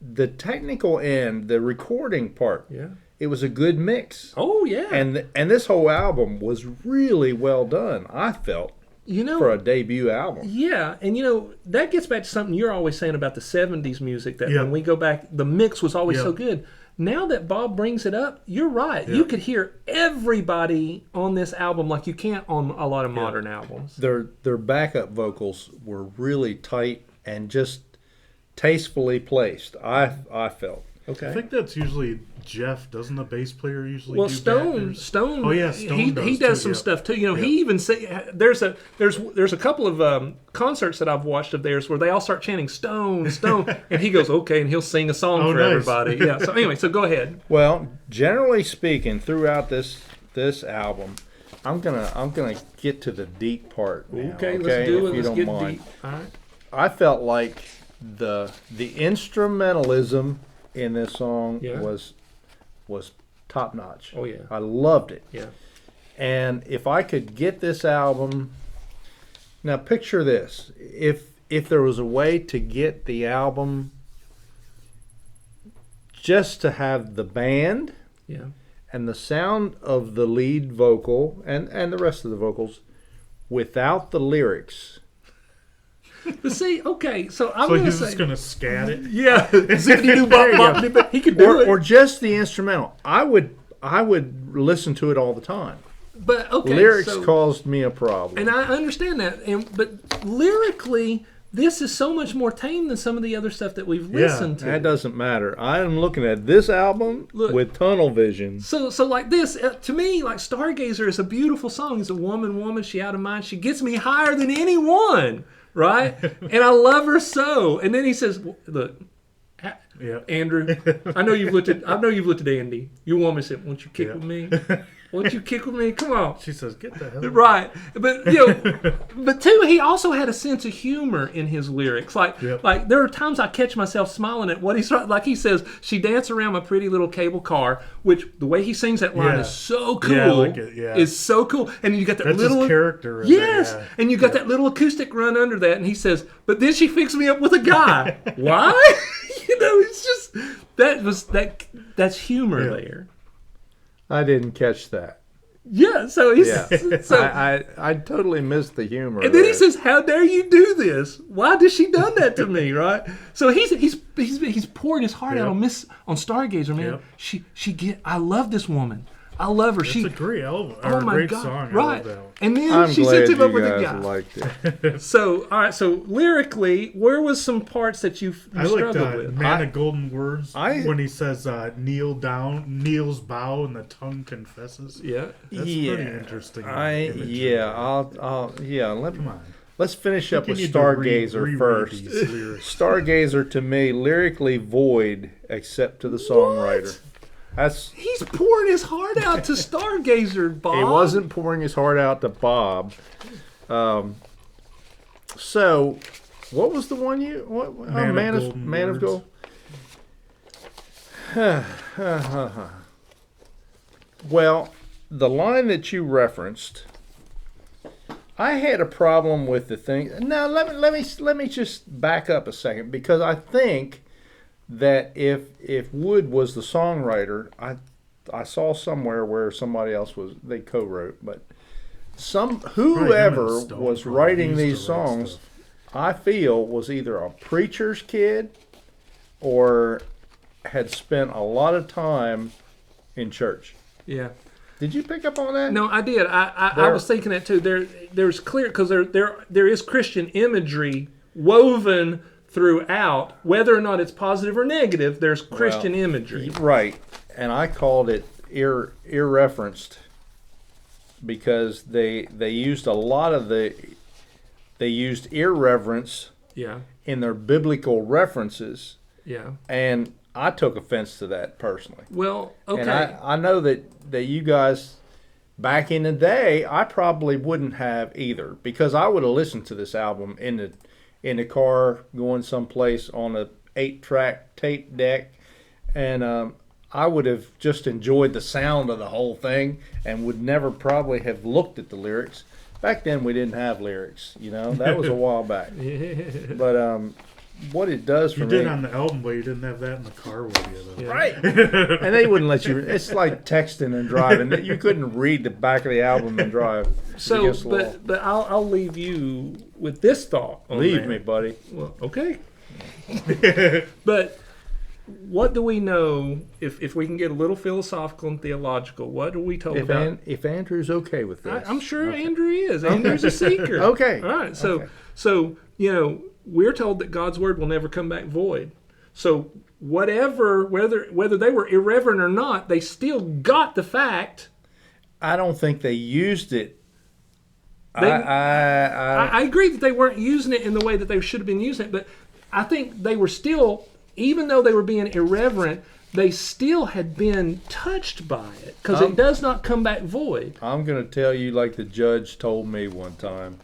[SPEAKER 2] The technical end, the recording part.
[SPEAKER 3] Yeah.
[SPEAKER 2] It was a good mix.
[SPEAKER 3] Oh yeah.
[SPEAKER 2] And this whole album was really well done, I felt. For a debut album.
[SPEAKER 3] Yeah, and that gets back to something you're always saying about the 70s music, that when we go back, the mix was always so good. Now that Bob brings it up, you're right. You could hear everybody on this album like you can't on a lot of modern albums.
[SPEAKER 2] Their backup vocals were really tight and just tastefully placed, I felt.
[SPEAKER 3] Okay.
[SPEAKER 1] I think that's usually Jeff. Doesn't the bass player usually
[SPEAKER 3] Well,
[SPEAKER 1] do
[SPEAKER 3] Stone.
[SPEAKER 1] backers?
[SPEAKER 3] Stone.
[SPEAKER 1] Oh yeah, Stone
[SPEAKER 3] he
[SPEAKER 1] does
[SPEAKER 3] does
[SPEAKER 1] too,
[SPEAKER 3] some
[SPEAKER 1] yeah.
[SPEAKER 3] stuff too. You know,
[SPEAKER 1] Yeah.
[SPEAKER 3] he even say there's a couple of concerts that I've watched of theirs where they all start chanting Stone, Stone, and he goes okay, and he'll sing a song
[SPEAKER 1] Oh,
[SPEAKER 3] for
[SPEAKER 1] nice.
[SPEAKER 3] everybody. Yeah. So anyway, so go ahead.
[SPEAKER 2] Well, generally speaking, throughout this album, I'm gonna get to the deep part now.
[SPEAKER 3] Okay, let's do it.
[SPEAKER 2] If you
[SPEAKER 3] Let's
[SPEAKER 2] don't
[SPEAKER 3] get
[SPEAKER 2] mind.
[SPEAKER 3] deep. All right.
[SPEAKER 2] I felt like the instrumentalism in this song
[SPEAKER 3] Yeah.
[SPEAKER 2] was top notch.
[SPEAKER 3] Oh yeah.
[SPEAKER 2] I loved it.
[SPEAKER 3] Yeah.
[SPEAKER 2] And if I could get this album, now picture this: if there was a way to get the album just to have the band
[SPEAKER 3] Yeah.
[SPEAKER 2] and the sound of the lead vocal and the rest of the vocals without the lyrics.
[SPEAKER 3] But see, okay, so I'm
[SPEAKER 1] So
[SPEAKER 3] gonna
[SPEAKER 1] he's
[SPEAKER 3] say,
[SPEAKER 1] just gonna scat it.
[SPEAKER 3] yeah, zippity-doo bop bop, but he could do it.
[SPEAKER 2] Or just the instrumental. I would listen to it all the time.
[SPEAKER 3] But okay,
[SPEAKER 2] Lyrics
[SPEAKER 3] so,
[SPEAKER 2] caused me a problem.
[SPEAKER 3] and I understand that, but lyrically, this is so much more tame than some of the other stuff that we've
[SPEAKER 1] Yeah,
[SPEAKER 3] listened to.
[SPEAKER 2] That doesn't matter. I am looking at this album
[SPEAKER 3] Look.
[SPEAKER 2] with tunnel vision.
[SPEAKER 3] So like this, to me, like Stargazer is a beautiful song. It's a woman, she out of mind. She gets me higher than anyone, right? And I love her so. And then he says, look,
[SPEAKER 1] Yeah.
[SPEAKER 3] Andrew, I know you've looked at Andy. Your woman said, won't you kick
[SPEAKER 1] Yeah.
[SPEAKER 3] with me? Won't you kick with me? Come on.
[SPEAKER 1] She says, "Get the hell."
[SPEAKER 3] Right, but you know, but too, he also had a sense of humor in his lyrics. Like
[SPEAKER 1] Yep.
[SPEAKER 3] there are times I catch myself smiling at what he's like. He says, "She danced around my pretty little cable car," which the way he sings that line
[SPEAKER 1] Yeah.
[SPEAKER 3] is so cool.
[SPEAKER 1] Yeah, I like it, yeah.
[SPEAKER 3] It's so cool, and you got that
[SPEAKER 1] That's
[SPEAKER 3] little
[SPEAKER 1] his character. In
[SPEAKER 3] yes,
[SPEAKER 1] there, yeah.
[SPEAKER 3] and you got that little acoustic run under that, and he says, "But then she fixed me up with a guy." Why? You know, it's just that's humor
[SPEAKER 1] Yeah.
[SPEAKER 3] there.
[SPEAKER 2] I didn't catch that.
[SPEAKER 3] Yeah, so he's
[SPEAKER 2] Yeah.
[SPEAKER 3] so.
[SPEAKER 2] I totally missed the humor.
[SPEAKER 3] And then he
[SPEAKER 2] there.
[SPEAKER 3] says, "How dare you do this? Why did she done that to me?" Right? So he's pouring his heart out
[SPEAKER 1] Yep.
[SPEAKER 3] on Stargazer, man.
[SPEAKER 1] Yep.
[SPEAKER 3] I love this woman. I love her.
[SPEAKER 1] It's a great album.
[SPEAKER 3] Oh
[SPEAKER 1] Or
[SPEAKER 3] my
[SPEAKER 1] great
[SPEAKER 3] God!
[SPEAKER 1] song.
[SPEAKER 3] Right?
[SPEAKER 1] I love that one.
[SPEAKER 3] And then
[SPEAKER 2] I'm
[SPEAKER 3] she
[SPEAKER 2] glad
[SPEAKER 3] sets him
[SPEAKER 2] you
[SPEAKER 3] up with a
[SPEAKER 2] guys
[SPEAKER 3] guy.
[SPEAKER 2] liked it.
[SPEAKER 3] So all right. So lyrically, where was some parts that you
[SPEAKER 1] I liked
[SPEAKER 3] struggled with?
[SPEAKER 1] Man of Golden Words
[SPEAKER 2] I-
[SPEAKER 1] when he says kneel down, kneels bow, and the tongue confesses.
[SPEAKER 3] Yeah.
[SPEAKER 1] That's pretty interesting. imagery.
[SPEAKER 2] Come
[SPEAKER 1] on.
[SPEAKER 2] Let's finish up with
[SPEAKER 1] You need to
[SPEAKER 2] Stargazer
[SPEAKER 1] reread
[SPEAKER 2] first.
[SPEAKER 1] these lyrics.
[SPEAKER 2] Stargazer to me lyrically void except to the songwriter. That's
[SPEAKER 3] He's pouring his heart out to Stargazer, Bob.
[SPEAKER 2] he wasn't pouring his heart out to Bob. So, what was the one you? What? Man of Gold. Well, the line that you referenced, I had a problem with the thing. Now let me just back up a second because I think that if Wood was the songwriter, I saw somewhere where somebody else they co-wrote, but whoever
[SPEAKER 1] Stone
[SPEAKER 2] was
[SPEAKER 1] probably
[SPEAKER 2] writing
[SPEAKER 1] used to
[SPEAKER 2] these
[SPEAKER 1] write
[SPEAKER 2] songs,
[SPEAKER 1] stuff.
[SPEAKER 2] I feel was either a preacher's kid or had spent a lot of time in church.
[SPEAKER 3] Yeah.
[SPEAKER 2] Did you pick up on that?
[SPEAKER 3] No, I did. I was thinking that too. There's clear because there is Christian imagery woven throughout, whether or not it's positive or negative. There's Christian imagery.
[SPEAKER 2] Right, and I called it irreferenced because they used a lot of they used irreverence
[SPEAKER 3] Yeah,
[SPEAKER 2] in their biblical references,
[SPEAKER 3] yeah.
[SPEAKER 2] and I took offense to that personally.
[SPEAKER 3] Well, okay.
[SPEAKER 2] And I know that you guys, back in the day, I probably wouldn't have either because I would have listened to this album in the car going someplace on a 8-track tape deck, and I would have just enjoyed the sound of the whole thing and would never probably have looked at the lyrics. Back then we didn't have lyrics, that was a while back. But what it does for
[SPEAKER 1] You
[SPEAKER 2] me,
[SPEAKER 1] did on the album, but you didn't have that in the car with you, though.
[SPEAKER 3] Yeah.
[SPEAKER 2] right? And they wouldn't let you. It's like texting and driving. You couldn't read the back of the album and drive. It's
[SPEAKER 3] So,
[SPEAKER 2] against the law.
[SPEAKER 3] but I'll leave you with this thought. On
[SPEAKER 2] Leave
[SPEAKER 3] that.
[SPEAKER 2] me, buddy.
[SPEAKER 3] Well, okay. But what do we know if we can get a little philosophical and theological? What are we told about?
[SPEAKER 2] If Andrew's okay with this,
[SPEAKER 3] I'm sure Andrew is. Andrew's a seeker.
[SPEAKER 2] Okay.
[SPEAKER 3] All right. So
[SPEAKER 2] Okay.
[SPEAKER 3] so we're told that God's word will never come back void. So whether they were irreverent or not, they still got the fact.
[SPEAKER 2] I don't think they used it.
[SPEAKER 3] I agree that they weren't using it in the way that they should have been using it, but I think they were still, even though they were being irreverent, they still had been touched by it, because it does not come back void.
[SPEAKER 2] I'm going to tell you like the judge told me one time.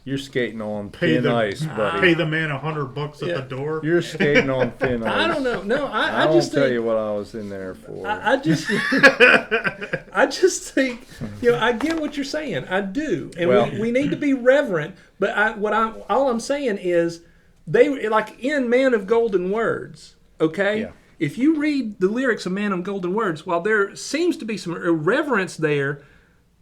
[SPEAKER 2] You're skating on thin ice, buddy.
[SPEAKER 1] Pay the man $100 at the door.
[SPEAKER 2] You're skating on thin ice.
[SPEAKER 3] I don't know. No,
[SPEAKER 2] I
[SPEAKER 3] just
[SPEAKER 2] won't tell
[SPEAKER 3] think,
[SPEAKER 2] you what I was in there for.
[SPEAKER 3] I just, I just think, I get what you're saying. I do, and
[SPEAKER 2] Well-
[SPEAKER 3] we need to be reverent. But all I'm saying is, they like in "Man of Golden Words." Okay,
[SPEAKER 2] Yeah.
[SPEAKER 3] if you read the lyrics of "Man of Golden Words," while there seems to be some irreverence there,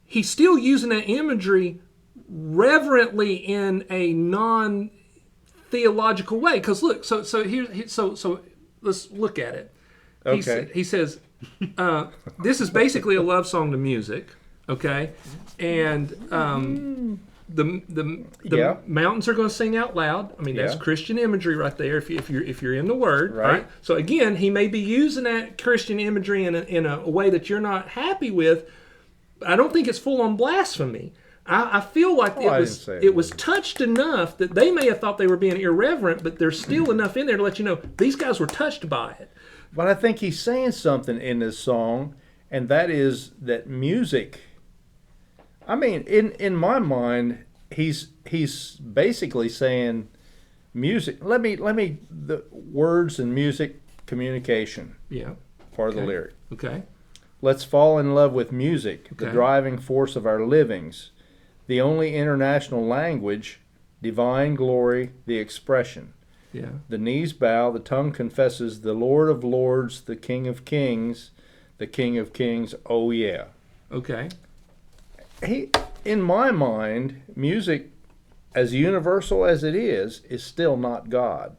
[SPEAKER 3] he's still using that imagery reverently in a non-theological way. Because look, so let's look at it.
[SPEAKER 2] Okay.
[SPEAKER 3] He says, this is basically a love song to music, okay? And the
[SPEAKER 2] Yeah.
[SPEAKER 3] mountains are going to sing out loud. I mean, that's
[SPEAKER 2] Yeah.
[SPEAKER 3] Christian imagery right there. If you're in the Word,
[SPEAKER 2] Right.
[SPEAKER 3] right? So again, he may be using that Christian imagery in a way that you're not happy with. I don't think it's full on blasphemy. I feel like
[SPEAKER 2] I didn't say it
[SPEAKER 3] it was touched enough that they may have thought they were being irreverent, but there's still enough in there to let you know these guys were touched by it.
[SPEAKER 2] But I think he's saying something in this song, and that is that music. I mean, in my mind, he's basically saying music. Let me the words and music communication
[SPEAKER 3] Yeah.
[SPEAKER 2] part of the
[SPEAKER 3] Okay.
[SPEAKER 2] lyric.
[SPEAKER 3] Okay.
[SPEAKER 2] Let's fall in love with music, the
[SPEAKER 3] Okay.
[SPEAKER 2] driving force of our livings, the only international language, divine glory, the expression.
[SPEAKER 3] Yeah.
[SPEAKER 2] The knees bow, the tongue confesses, the Lord of Lords, the King of Kings, oh yeah.
[SPEAKER 3] Okay.
[SPEAKER 2] In my mind, music, as universal as it is still not God.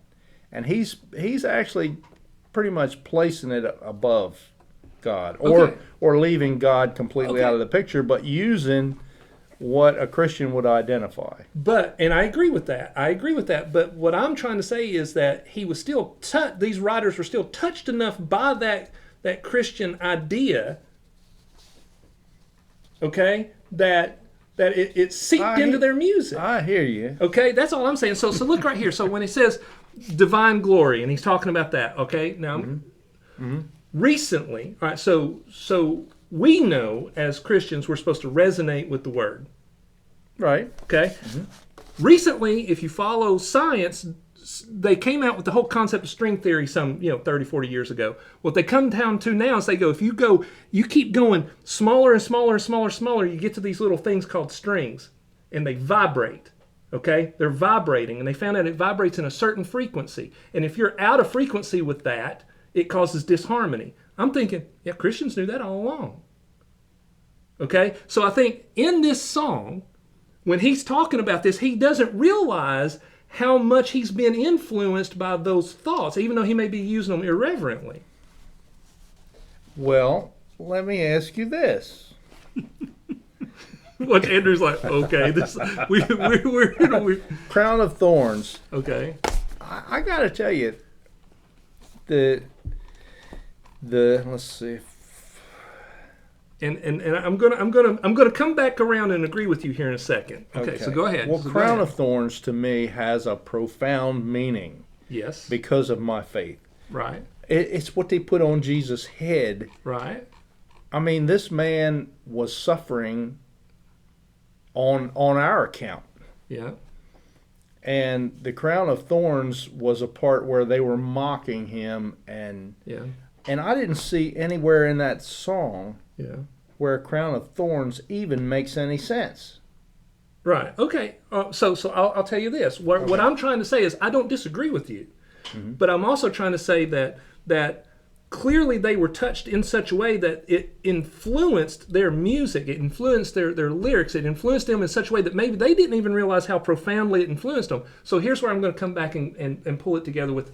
[SPEAKER 2] And he's actually pretty much placing it above God,
[SPEAKER 3] Okay.
[SPEAKER 2] or leaving God completely
[SPEAKER 3] Okay.
[SPEAKER 2] out of the picture, but using what a Christian would identify.
[SPEAKER 3] And I agree with that. But what I'm trying to say is that he was still these writers were still touched enough by that Christian idea, okay, that it seeped into their music.
[SPEAKER 2] I hear you.
[SPEAKER 3] Okay, that's all I'm saying. So look right here. So when he says divine glory, and he's talking about that, okay? Now, recently, all right, so we know as Christians we're supposed to resonate with the Word.
[SPEAKER 2] Right.
[SPEAKER 3] Okay? Recently, if you follow science, they came out with the whole concept of string theory some 30, 40 years ago. What they come down to now is they go, if you keep going smaller and smaller and smaller and smaller, you get to these little things called strings, and they vibrate. Okay? They're vibrating, and they found out it vibrates in a certain frequency. And if you're out of frequency with that, it causes disharmony. I'm thinking, yeah, Christians knew that all along. Okay? So I think in this song, when he's talking about this, he doesn't realize how much he's been influenced by those thoughts, even though he may be using them irreverently.
[SPEAKER 2] Well, let me ask you this.
[SPEAKER 3] What Andrew's like, okay, this we're
[SPEAKER 2] Crown of Thorns.
[SPEAKER 3] okay.
[SPEAKER 2] I gotta tell you, the let's see.
[SPEAKER 3] And I'm gonna come back around and agree with you here in a second. Okay. So go ahead.
[SPEAKER 2] Well,
[SPEAKER 3] So go
[SPEAKER 2] Crown
[SPEAKER 3] ahead.
[SPEAKER 2] of Thorns to me has a profound meaning
[SPEAKER 3] Yes.
[SPEAKER 2] because of my faith.
[SPEAKER 3] Right.
[SPEAKER 2] It's what they put on Jesus' head.
[SPEAKER 3] Right.
[SPEAKER 2] I mean, this man was suffering on our account.
[SPEAKER 3] Yeah.
[SPEAKER 2] And the crown of thorns was a part where they were mocking him, and
[SPEAKER 3] Yeah.
[SPEAKER 2] I didn't see anywhere in that song
[SPEAKER 3] Yeah.
[SPEAKER 2] where a crown of thorns even makes any sense.
[SPEAKER 3] Right. Okay. So I'll tell you this. What I'm trying to say is I don't disagree with you, but I'm also trying to say that clearly they were touched in such a way that it influenced their music, it influenced their lyrics, it influenced them in such a way that maybe they didn't even realize how profoundly it influenced them. So here's where I'm going to come back and pull it together with.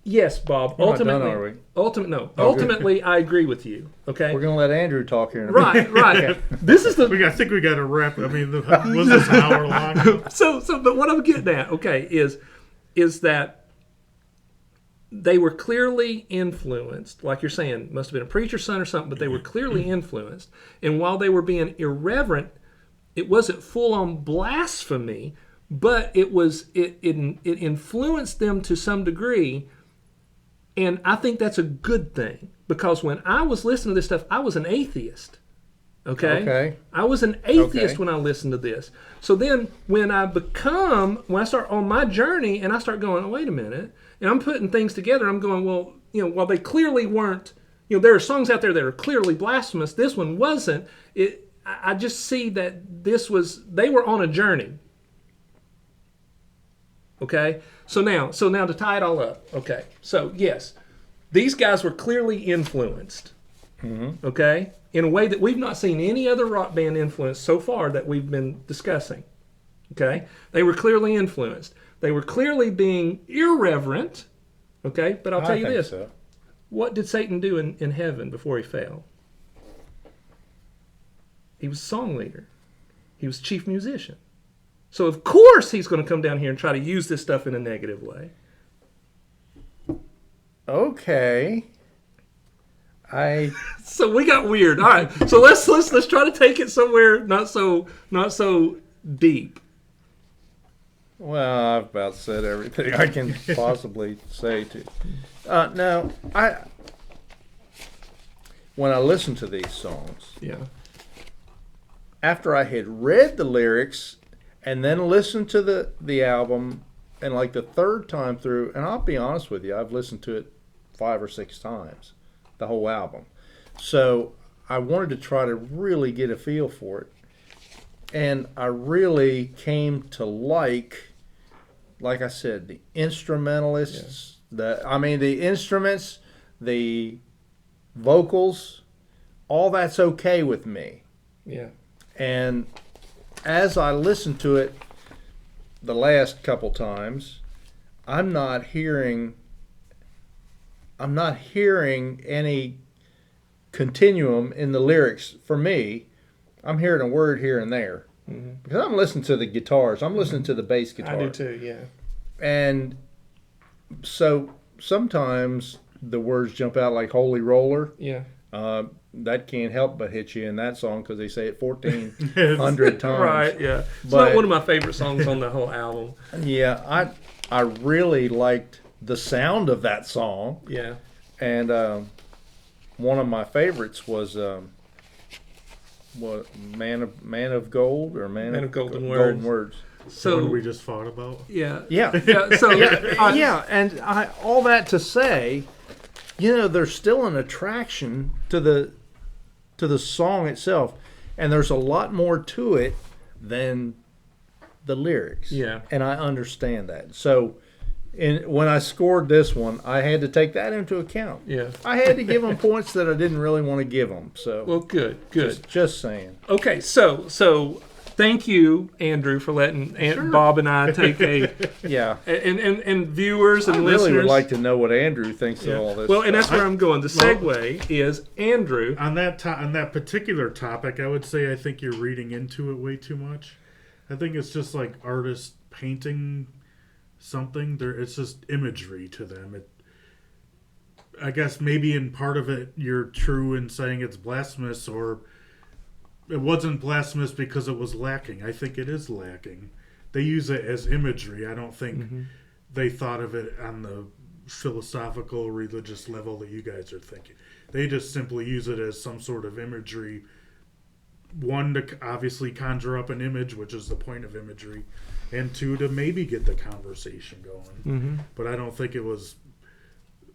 [SPEAKER 3] Yes, Bob.
[SPEAKER 2] We're not done, are we?
[SPEAKER 3] Ultimately, I agree with you. Okay.
[SPEAKER 2] We're going to let Andrew talk here in a minute.
[SPEAKER 3] Right. This is the.
[SPEAKER 1] I think we got to wrap it. I mean, was this an hour long?
[SPEAKER 3] So, but what I'm getting at, okay, is that they were clearly influenced, like you're saying, must have been a preacher's son or something, but they were clearly influenced. And while they were being irreverent, it wasn't full-on blasphemy, but it influenced them to some degree. And I think that's a good thing, because when I was listening to this stuff, I was an atheist. Okay? I was an atheist when I listened to this. So then when I start on my journey and I start going, oh, wait a minute, and I'm putting things together, I'm going, well, while they clearly weren't, there are songs out there that are clearly blasphemous, this one wasn't. I just see that they were on a journey. Okay? So now to tie it all up. Okay. So yes, these guys were clearly influenced. Mm-hmm. Okay? In a way that we've not seen any other rock band influence so far that we've been discussing. Okay? They were clearly influenced. They were clearly being irreverent. Okay? But I'll tell you this. So. What did Satan do in heaven before he fell? He was song leader. He was chief musician. So of course he's going to come down here and try to use this stuff in a negative way.
[SPEAKER 2] Okay.
[SPEAKER 3] So we got weird. All right. So let's try to take it somewhere not so deep.
[SPEAKER 2] Well, I've about said everything I can possibly say to. No, when I listen to these songs, after I had read the lyrics and then listened to the album, and like the third time through, and I'll be honest with you, I've listened to it 5 or 6 times, the whole album. So I wanted to try to really get a feel for it. And I really came to like I said, the instrumentalists, the instruments, the vocals, all that's okay with me.
[SPEAKER 3] Yeah. And
[SPEAKER 2] as I listened to it the last couple times, I'm not hearing any continuum in the lyrics for me. I'm hearing a word here and there. Mm-hmm. Because I'm listening to the guitars. I'm listening to the bass guitar.
[SPEAKER 3] I do too, yeah.
[SPEAKER 2] And so sometimes the words jump out like Holy Roller.
[SPEAKER 3] Yeah.
[SPEAKER 2] That can't help but hit you in that song because they say it 1,400 times.
[SPEAKER 3] Right, yeah. It's not one of my favorite songs on the whole album.
[SPEAKER 2] Yeah, I really liked the sound of that song.
[SPEAKER 3] Yeah.
[SPEAKER 2] And one of my favorites was Man of Gold or Man of
[SPEAKER 3] Golden
[SPEAKER 2] Words.
[SPEAKER 1] So what we just fought about.
[SPEAKER 3] Yeah.
[SPEAKER 2] So and all that to say, there's still an attraction to the song itself, and there's a lot more to it than the lyrics.
[SPEAKER 3] Yeah.
[SPEAKER 2] And I understand that. So when I scored this one, I had to take that into account.
[SPEAKER 3] Yeah.
[SPEAKER 2] I had to give them points that I didn't really want to give them. So
[SPEAKER 3] well, good.
[SPEAKER 2] Just saying.
[SPEAKER 3] Okay, so thank you, Andrew, for letting Bob and I take and viewers and
[SPEAKER 2] I
[SPEAKER 3] listeners.
[SPEAKER 2] really would like to know what Andrew thinks of all this.
[SPEAKER 3] Well, and that's where I'm going. The segue is Andrew.
[SPEAKER 1] On that particular topic, I would say I think you're reading into it way too much. I think it's just like artists painting something. It's just imagery to them. I guess maybe in part of it you're true in saying it's blasphemous, or it wasn't blasphemous because it was lacking. I think it is lacking. They use it as imagery. I don't think they thought of it on the philosophical, religious level that you guys are thinking. They just simply use it as some sort of imagery. One, to obviously conjure up an image, which is the point of imagery, and 2, to maybe get the conversation going. Mm-hmm. But I don't think it was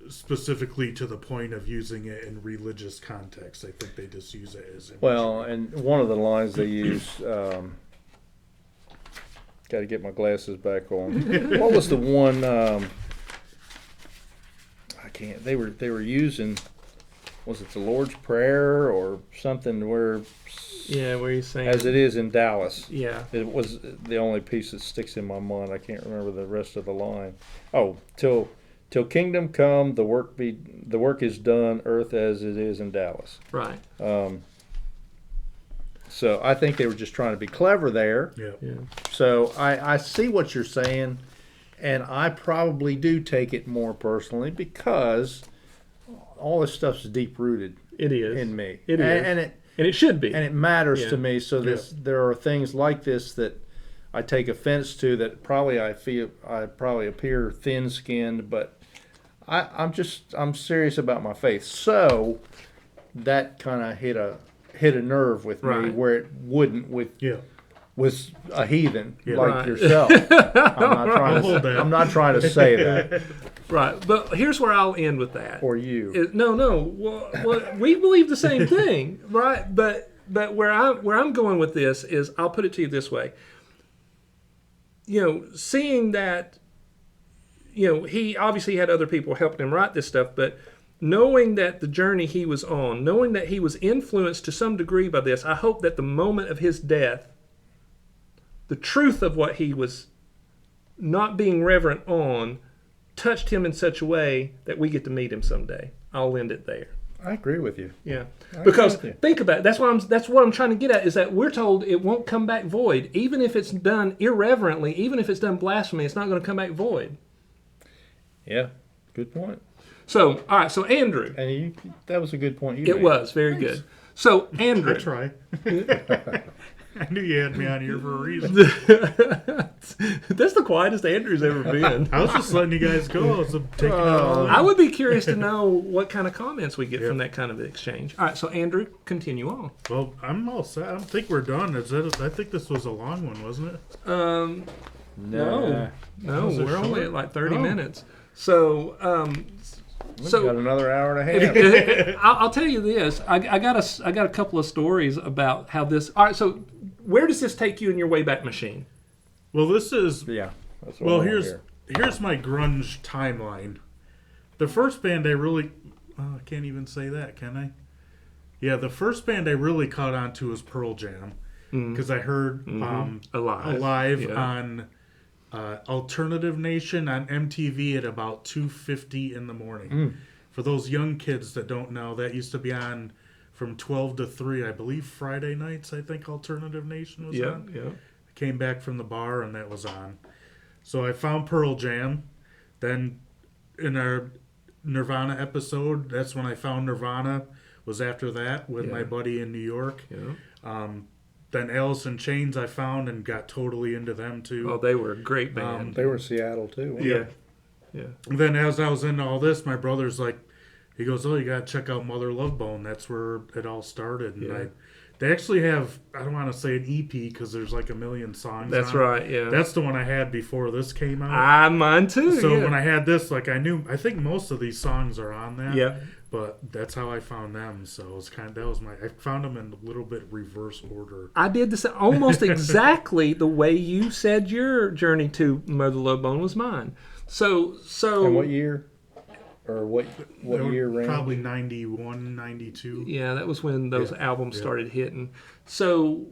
[SPEAKER 1] specifically to the point of using it in religious context. I think they just use it as imagery.
[SPEAKER 2] Well, and one of the lines they use, got to get my glasses back on. What was the one? I can't. They were using. Was it the Lord's Prayer or something where?
[SPEAKER 3] Yeah, where he's saying,
[SPEAKER 2] as it is in Dallas.
[SPEAKER 3] Yeah.
[SPEAKER 2] It was the only piece that sticks in my mind. I can't remember the rest of the line. Oh, till kingdom come, the work is done, earth as it is in Dallas.
[SPEAKER 3] Right.
[SPEAKER 2] So I think they were just trying to be clever there.
[SPEAKER 1] Yeah.
[SPEAKER 2] So I see what you're saying, And I probably do take it more personally because all this stuff's deep rooted
[SPEAKER 3] It is.
[SPEAKER 2] in me.
[SPEAKER 3] It is.
[SPEAKER 2] And
[SPEAKER 3] it should be.
[SPEAKER 2] and it matters
[SPEAKER 3] Yeah.
[SPEAKER 2] to me. So there are things like this that I take offense to, that probably I feel I probably appear thin-skinned, but I'm serious about my faith. So that kind of hit a nerve with me
[SPEAKER 3] Right.
[SPEAKER 2] where it wouldn't with
[SPEAKER 1] Yeah.
[SPEAKER 2] a heathen like
[SPEAKER 3] Right.
[SPEAKER 2] yourself. I'm not trying to say that,
[SPEAKER 3] Right. But here's where I'll end with that.
[SPEAKER 2] or you.
[SPEAKER 3] No. Well, we believe the same thing, right? But where I'm going with this is, I'll put it to you this way. Seeing that, he obviously had other people helping him write this stuff, but knowing that the journey he was on, knowing that he was influenced to some degree by this, I hope that the moment of his death, the truth of what he was not being reverent on, touched him in such a way that we get to meet him someday. I'll end it there.
[SPEAKER 2] I agree with you.
[SPEAKER 3] Yeah,
[SPEAKER 2] I
[SPEAKER 3] because
[SPEAKER 2] agree with you.
[SPEAKER 3] think about it. That's what I'm trying to get at, is that we're told it won't come back void, even if it's done irreverently, even if it's done blasphemy. It's not going to come back void.
[SPEAKER 2] Yeah, good point.
[SPEAKER 3] So, all right. So Andrew,
[SPEAKER 2] And that was a good point.
[SPEAKER 3] it was very good. So
[SPEAKER 1] I
[SPEAKER 3] Andrew,
[SPEAKER 1] try. I knew you had me on here for a reason.
[SPEAKER 3] that's the quietest Andrew's ever been.
[SPEAKER 1] I was just letting you guys go. I was taking it all.
[SPEAKER 3] I would be curious to know what kind of comments we get from that kind of exchange. All right. So Andrew, continue on.
[SPEAKER 1] Well, I'm all set. I don't think we're done. I think this was a long one, wasn't it?
[SPEAKER 3] No,
[SPEAKER 1] Was it
[SPEAKER 3] we're only
[SPEAKER 1] short?
[SPEAKER 3] at like 30
[SPEAKER 1] Oh.
[SPEAKER 3] minutes. So,
[SPEAKER 2] We've
[SPEAKER 3] so
[SPEAKER 2] got another hour and a half.
[SPEAKER 3] I'll tell you this. I got a couple of stories about how this. All right. So, where does this take you in your Wayback Machine?
[SPEAKER 1] Well, this is
[SPEAKER 2] Yeah. That's what
[SPEAKER 1] well.
[SPEAKER 2] I wanna
[SPEAKER 1] Here's
[SPEAKER 2] hear.
[SPEAKER 1] here's my grunge timeline. The first band I really, I can't even say that, can I? Yeah, the first band I really caught on to was Pearl Jam, because I heard Alive
[SPEAKER 3] Yeah.
[SPEAKER 1] on Alternative Nation on MTV at about 2:50 in the morning. For those young kids that don't know, that used to be on from 12 to 3, I believe, Friday nights. I think Alternative Nation was
[SPEAKER 3] Yeah,
[SPEAKER 1] on.
[SPEAKER 3] yeah.
[SPEAKER 1] I came back from the bar and that was on. So I found Pearl Jam. Then in our Nirvana episode, that's when I found Nirvana. Was after that with my buddy in New York.
[SPEAKER 3] Yeah.
[SPEAKER 1] Then Alice in Chains I found and got totally into them too.
[SPEAKER 3] Oh, they were a great band.
[SPEAKER 2] They were in Seattle too. weren't
[SPEAKER 3] yeah.
[SPEAKER 2] they?
[SPEAKER 3] Yeah.
[SPEAKER 1] And then as I was into all this, my brother's like, he goes, "Oh, you gotta check out Mother Love Bone. That's where it all started." And
[SPEAKER 3] Yeah.
[SPEAKER 1] they actually have, I don't want to say an EP because there's like a million songs.
[SPEAKER 3] That's
[SPEAKER 1] on it.
[SPEAKER 3] right. Yeah.
[SPEAKER 1] That's the one I had before this came out.
[SPEAKER 3] Mine too.
[SPEAKER 1] So
[SPEAKER 3] yeah.
[SPEAKER 1] when I had this, like I think most of these songs are on that.
[SPEAKER 3] Yeah.
[SPEAKER 1] But that's how I found them. So it was I found them in a little bit reverse order.
[SPEAKER 3] I did this almost exactly the way you said your journey to Mother Love Bone was mine. So
[SPEAKER 2] And what year? Or what
[SPEAKER 1] They were
[SPEAKER 2] year range?
[SPEAKER 1] Probably 91, 92.
[SPEAKER 3] yeah, that was when those
[SPEAKER 1] Yeah,
[SPEAKER 3] albums
[SPEAKER 1] yeah.
[SPEAKER 3] started hitting. So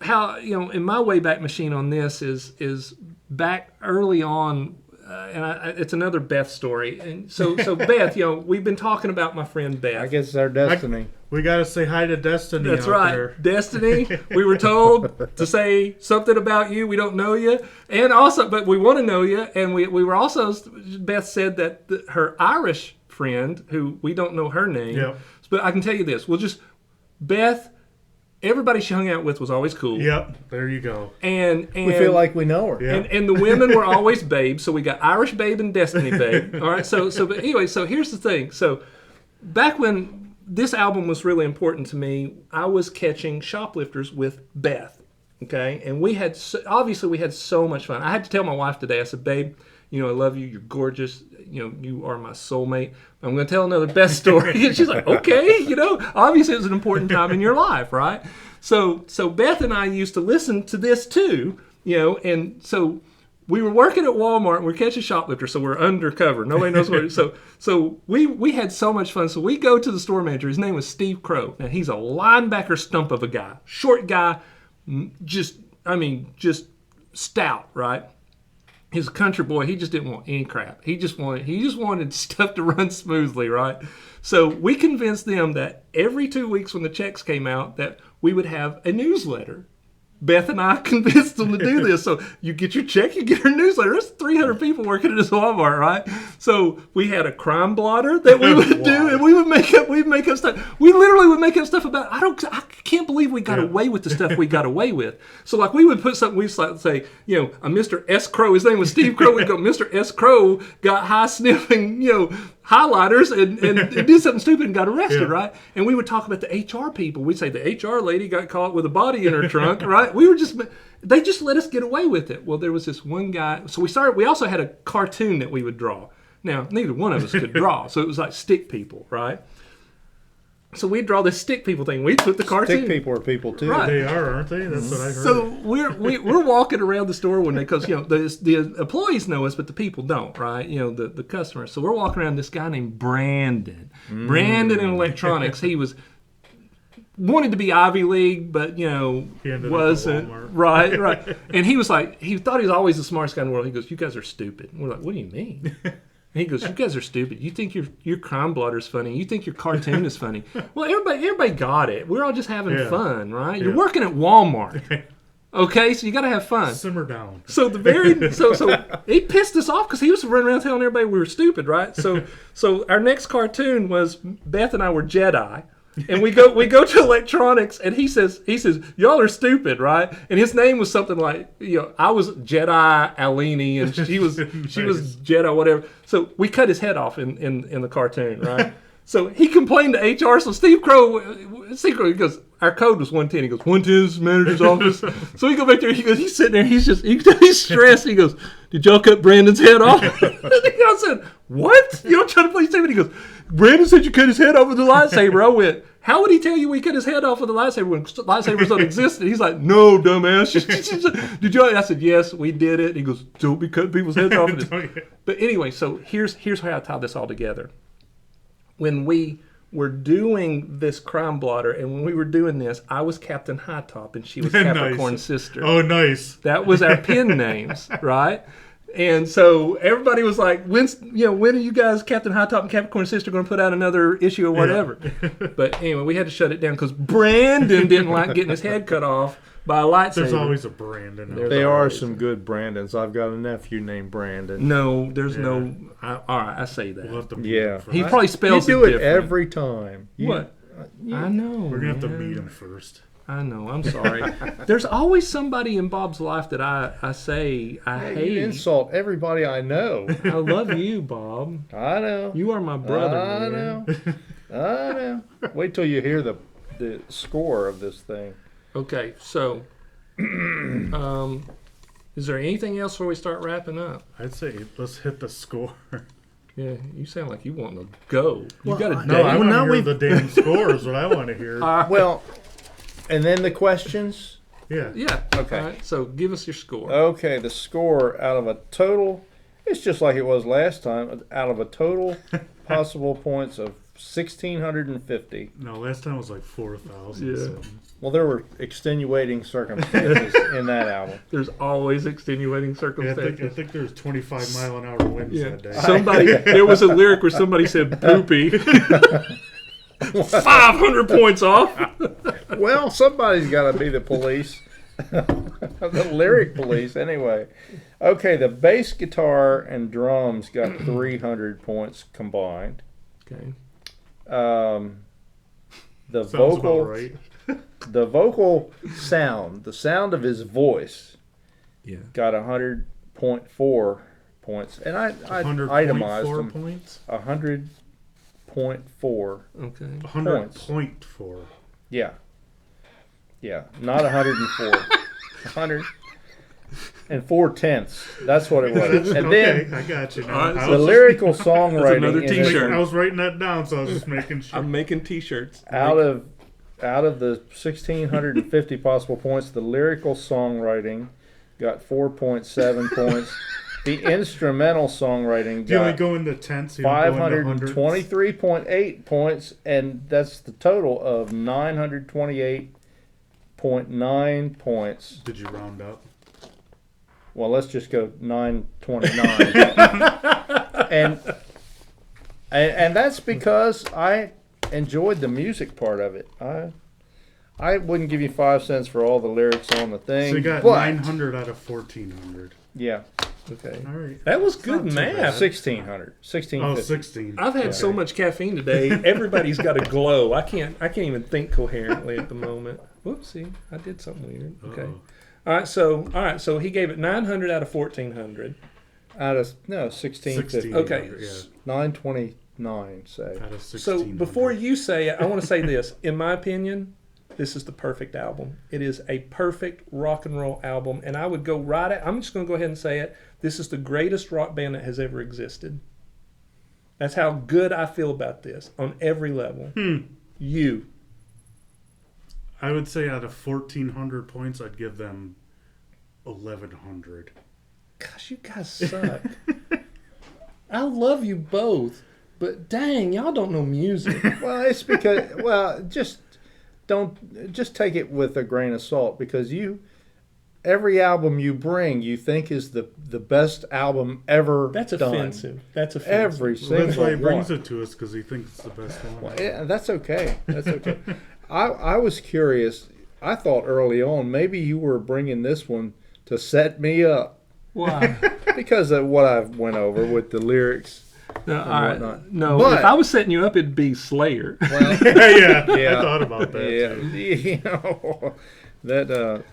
[SPEAKER 3] how in my Wayback Machine on this is back early on, and it's another Beth story. And so Beth, we've been talking about my friend Beth.
[SPEAKER 2] I guess it's our destiny.
[SPEAKER 1] We got to say hi to Destiny.
[SPEAKER 3] That's
[SPEAKER 1] out
[SPEAKER 3] right.
[SPEAKER 1] there.
[SPEAKER 3] Destiny. We were told to say something about you. We don't know you. And also, but we want to know you. And we were also, Beth said that her Irish friend, who we don't know her name,
[SPEAKER 1] Yep.
[SPEAKER 3] but I can tell you this. Beth, everybody she hung out with was always cool.
[SPEAKER 1] Yep. There you go.
[SPEAKER 3] And
[SPEAKER 2] We feel like we know her.
[SPEAKER 1] Yeah.
[SPEAKER 3] and the women were always babes, so we got Irish babe and Destiny babe. All right, but anyway, so here's the thing. So back when this album was really important to me, I was catching Shoplifters with Beth, okay? And we had so much fun. I had to tell my wife today, I said, "Babe, I love you. You're gorgeous. You are my soulmate. I'm going to tell another Beth story." And she's like, "Okay, obviously it was an important time in your life, right?" So Beth and I used to listen to this too, and so we were working at Walmart and we're catching shoplifters, so we're undercover. Nobody knows what. So we had so much fun. So we go to the store manager. His name was Steve Crow. Now he's a linebacker stump of a guy, short guy, just stout, right? He's a country boy. He just didn't want any crap. He just wanted stuff to run smoothly, right? So we convinced them that every 2 weeks when the checks came out that we would have a newsletter. Beth and I convinced them to do this. So you get your check, you get our newsletter. There's 300 people working at this Walmart, right? So we had a crime blotter that we would do, and we'd make up stuff. We literally would make up stuff about. I can't believe we got away with the stuff we got away with. So like we would put something. We'd say, a Mr. S. Crow. His name was Steve Crow. We'd go, Mr. S. Crow got high sniffing, highlighters and did something stupid and got arrested, right? And we would talk about the HR people. We'd say the HR lady got caught with a body in her trunk, right? They just let us get away with it. Well, there was this one guy. So we also had a cartoon that we would draw. Now, neither one of us could draw. So it was like stick people, right? So we'd draw this stick people thing. We'd put the cartoon.
[SPEAKER 2] Stick people are people too.
[SPEAKER 3] Right.
[SPEAKER 1] They are, aren't they? That's what I heard.
[SPEAKER 3] So we're walking around the store one day because the employees know us, but the people don't, right? The customers. So we're walking around this guy named Brandon. Brandon in electronics. He wanted to be Ivy League, but wasn't. Right. And he was like, he thought he was always the smartest guy in the world. He goes, "You guys are stupid." And we're like, "What do you mean?" And he goes, "You guys are stupid. You think your crime blotter's funny. You think your cartoon is funny." Well, everybody got it. We're all just having fun, right? You're working at Walmart. Okay, so you got to have fun.
[SPEAKER 1] Simmer down.
[SPEAKER 3] So so he pissed us off because he was running around telling everybody we were stupid, right? So our next cartoon was Beth and I were Jedi. And we go to electronics, and he says, "Y'all are stupid, right?" And his name was something like, I was Jedi Alini, and she was Jedi whatever. So we cut his head off in the cartoon, right? So he complained to HR. So Steve Crow, he goes, "Our code was 110." He goes, "110 is the manager's office." So we go back there. He goes, he's sitting there. He's stressed. He goes, "Did y'all cut Brandon's head off?" I said, "What? You don't try to play stupid." He goes, "Brandon said you cut his head off with a lightsaber." I went, "How would he tell you we cut his head off with a lightsaber when lightsabers don't exist?" And he's like, "No, dumbass." Did you? I said, "Yes, we did it." He goes, "Don't be cutting people's heads off." But anyway, so here's how I tie this all together. When we were doing this crime blotter, and when we were doing this, I was Captain High Top, and she was Capricorn's sister.
[SPEAKER 1] Oh, nice.
[SPEAKER 3] That was our pen names, right? And so everybody was like, when are you guys, Captain High Top and Capricorn's sister, going to put out another issue or whatever? Yeah. But anyway, we had to shut it down because Brandon didn't like getting his head cut off by a lightsaber.
[SPEAKER 1] There's always a Brandon.
[SPEAKER 2] There are some good Brandons. I've got a nephew named Brandon.
[SPEAKER 3] No, there's no. All right, I say that.
[SPEAKER 1] We'll have to meet him
[SPEAKER 3] he probably spells
[SPEAKER 2] you do
[SPEAKER 3] it
[SPEAKER 2] it every time.
[SPEAKER 3] What? I know.
[SPEAKER 1] We're going to have to meet him first.
[SPEAKER 3] I know. I'm sorry. There's always somebody in Bob's life that I say I hate.
[SPEAKER 2] You insult everybody I know.
[SPEAKER 3] I love you, Bob.
[SPEAKER 2] I know.
[SPEAKER 3] You are my brother.
[SPEAKER 2] I know. I know. Wait till you hear the score of this thing.
[SPEAKER 3] Okay, so is there anything else before we start wrapping up?
[SPEAKER 1] I'd say let's hit the score.
[SPEAKER 3] Yeah, you sound like you want to go. You got a
[SPEAKER 1] No, I want to hear the damn score is what I want to hear.
[SPEAKER 2] Well, and then the questions.
[SPEAKER 1] Yeah.
[SPEAKER 3] Okay. All right, so give us your score.
[SPEAKER 2] Okay, the score out of a total, it's just like it was last time, out of a total possible points of 1,650.
[SPEAKER 1] No, last time was like 4,000.
[SPEAKER 3] Yeah.
[SPEAKER 1] So.
[SPEAKER 2] Well, there were extenuating circumstances in that album.
[SPEAKER 3] There's always extenuating circumstances.
[SPEAKER 1] I think there's 25-mile-an-hour winds that day.
[SPEAKER 3] There was a lyric where somebody said poopy. 500 points off.
[SPEAKER 2] Well, somebody's got to be the police. The lyric police, anyway. Okay, the bass guitar and drums got 300 points combined.
[SPEAKER 3] Okay.
[SPEAKER 2] The
[SPEAKER 1] Sounds
[SPEAKER 2] vocal,
[SPEAKER 1] about right.
[SPEAKER 2] the vocal sound, the sound of his voice, got 100.4 points, and I itemized them.
[SPEAKER 1] Points?
[SPEAKER 2] 100.4.
[SPEAKER 3] Okay.
[SPEAKER 1] 100.4.
[SPEAKER 2] Yeah, not 104. 104/10. That's what it was. And
[SPEAKER 1] Okay,
[SPEAKER 2] then
[SPEAKER 1] I got you now.
[SPEAKER 3] Right,
[SPEAKER 2] the lyrical songwriting.
[SPEAKER 3] another
[SPEAKER 2] in
[SPEAKER 3] t-shirt.
[SPEAKER 1] I was writing that down, so I was just making sure.
[SPEAKER 3] I'm making T-shirts.
[SPEAKER 2] Out of the 1,650 possible points, the lyrical songwriting got 4.7 points. The instrumental songwriting
[SPEAKER 1] Do you only
[SPEAKER 2] got
[SPEAKER 1] go into tenths? You don't go into hundreds?
[SPEAKER 2] 523.8 points, and that's the total of 928.9 points.
[SPEAKER 1] Did you round up?
[SPEAKER 2] Well, let's just go 929. and that's because I enjoyed the music part of it. I wouldn't give you 5 cents for all the lyrics on the thing.
[SPEAKER 1] So you got
[SPEAKER 2] but,
[SPEAKER 1] 900 out of 1400.
[SPEAKER 2] Yeah,
[SPEAKER 3] Okay.
[SPEAKER 1] All right.
[SPEAKER 3] That was
[SPEAKER 1] It's
[SPEAKER 3] good
[SPEAKER 1] not too
[SPEAKER 3] math.
[SPEAKER 1] bad.
[SPEAKER 2] 1600, 1650.
[SPEAKER 1] 16.
[SPEAKER 3] I've had so much caffeine today. Everybody's got a glow. I can't even think coherently at the moment. Whoopsie, I did something weird. Okay.
[SPEAKER 1] Uh-oh.
[SPEAKER 3] All right. So he gave it 900 out of 1400.
[SPEAKER 2] Out of 1650.
[SPEAKER 3] Okay.
[SPEAKER 1] Yeah.
[SPEAKER 2] 929. Say.
[SPEAKER 1] Out of
[SPEAKER 3] So
[SPEAKER 1] 1600.
[SPEAKER 3] before you say it, I want to say this. In my opinion, this is the perfect album. It is a perfect rock and roll album, and I would go right at. I'm just going to go ahead and say it. This is the greatest rock band that has ever existed. That's how good I feel about this on every level. You.
[SPEAKER 1] I would say out of 1400 points, I'd give them 1100.
[SPEAKER 3] Gosh, you guys suck. I love you both, but dang, y'all don't know music.
[SPEAKER 2] Well, it's because just take it with a grain of salt, because every album you bring you think is the best album ever.
[SPEAKER 3] That's
[SPEAKER 2] done.
[SPEAKER 3] offensive. That's offensive.
[SPEAKER 2] Every
[SPEAKER 1] Well,
[SPEAKER 2] single
[SPEAKER 1] that's why he brings
[SPEAKER 2] one.
[SPEAKER 1] it to us, because he thinks it's the best one.
[SPEAKER 2] Well, yeah, that's okay. That's okay. I was curious. I thought early on maybe you were bringing this one to set me up
[SPEAKER 3] Why?
[SPEAKER 2] because of what I've went over with the lyrics.
[SPEAKER 3] No,
[SPEAKER 2] and
[SPEAKER 3] all right.
[SPEAKER 2] whatnot.
[SPEAKER 3] No,
[SPEAKER 2] But-
[SPEAKER 3] if I was setting you up, it'd be Slayer.
[SPEAKER 2] Well,
[SPEAKER 1] yeah,
[SPEAKER 2] Yeah.
[SPEAKER 1] I thought about that.
[SPEAKER 2] yeah, you know, that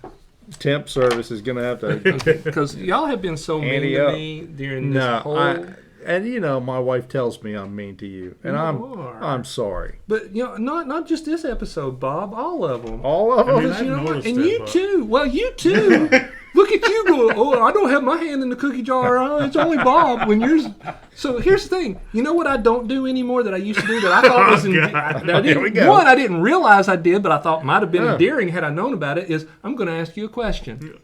[SPEAKER 2] temp service is going to have to.
[SPEAKER 3] Because y'all have been so mean
[SPEAKER 2] Ante
[SPEAKER 3] to
[SPEAKER 2] up.
[SPEAKER 3] me during this
[SPEAKER 2] No,
[SPEAKER 3] whole.
[SPEAKER 2] and you know, my wife tells me I'm mean to you, and
[SPEAKER 3] You are.
[SPEAKER 2] I'm sorry.
[SPEAKER 3] But you know, not just this episode, Bob. All of them.
[SPEAKER 2] All of them.
[SPEAKER 1] I mean,
[SPEAKER 3] Because you
[SPEAKER 1] I've
[SPEAKER 3] know what?
[SPEAKER 1] noticed
[SPEAKER 3] And
[SPEAKER 1] it,
[SPEAKER 3] you
[SPEAKER 1] but-
[SPEAKER 3] too. Well, you too. Look at you going, oh, I don't have my hand in the cookie jar. Oh, it's only Bob. When yours. So here's the thing. You know what I don't do anymore that I used to do that I thought was
[SPEAKER 1] God.
[SPEAKER 3] I
[SPEAKER 2] Here we
[SPEAKER 3] didn't,
[SPEAKER 2] go.
[SPEAKER 3] one, I didn't realize I did, but I thought might have been
[SPEAKER 2] Huh.
[SPEAKER 3] endearing had I known about it, is I'm going to ask you a question.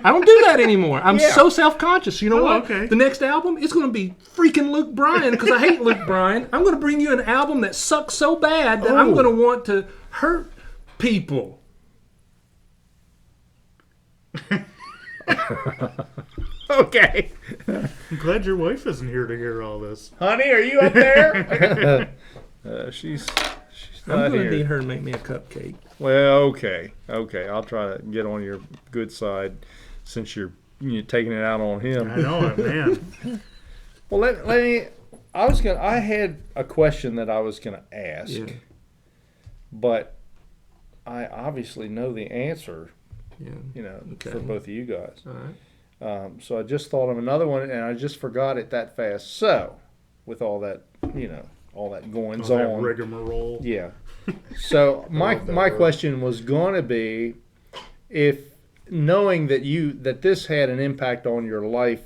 [SPEAKER 3] I don't do that anymore. I'm
[SPEAKER 2] Yeah.
[SPEAKER 3] so self-conscious. You know
[SPEAKER 1] Oh,
[SPEAKER 3] what?
[SPEAKER 1] okay.
[SPEAKER 3] The next album, it's going to be freaking Luke Bryan, because I hate Luke Bryan. I'm going to bring you an album that sucks so bad that I'm
[SPEAKER 2] Oh.
[SPEAKER 3] going to want to hurt people.
[SPEAKER 2] Okay,
[SPEAKER 1] I'm glad your wife isn't here to hear all this.
[SPEAKER 2] honey, are you up there? She's
[SPEAKER 3] I'm
[SPEAKER 2] not
[SPEAKER 3] going to need
[SPEAKER 2] here.
[SPEAKER 3] her to make me a cupcake.
[SPEAKER 2] Well, okay. I'll try to get on your good side since you're taking it out on him.
[SPEAKER 1] I know it, man.
[SPEAKER 2] Well, let me. I had a question that I was gonna ask,
[SPEAKER 3] Yeah.
[SPEAKER 2] but I obviously know the answer.
[SPEAKER 3] Yeah.
[SPEAKER 2] For
[SPEAKER 3] Okay.
[SPEAKER 2] both of you guys.
[SPEAKER 3] All right.
[SPEAKER 2] So I just thought of another one, and I just forgot it that fast. So, with all that, all that goings
[SPEAKER 1] All that
[SPEAKER 2] on,
[SPEAKER 1] rigmarole.
[SPEAKER 2] yeah. So my
[SPEAKER 1] love that
[SPEAKER 2] my
[SPEAKER 1] word.
[SPEAKER 2] question was going to be, if knowing that this had an impact on your life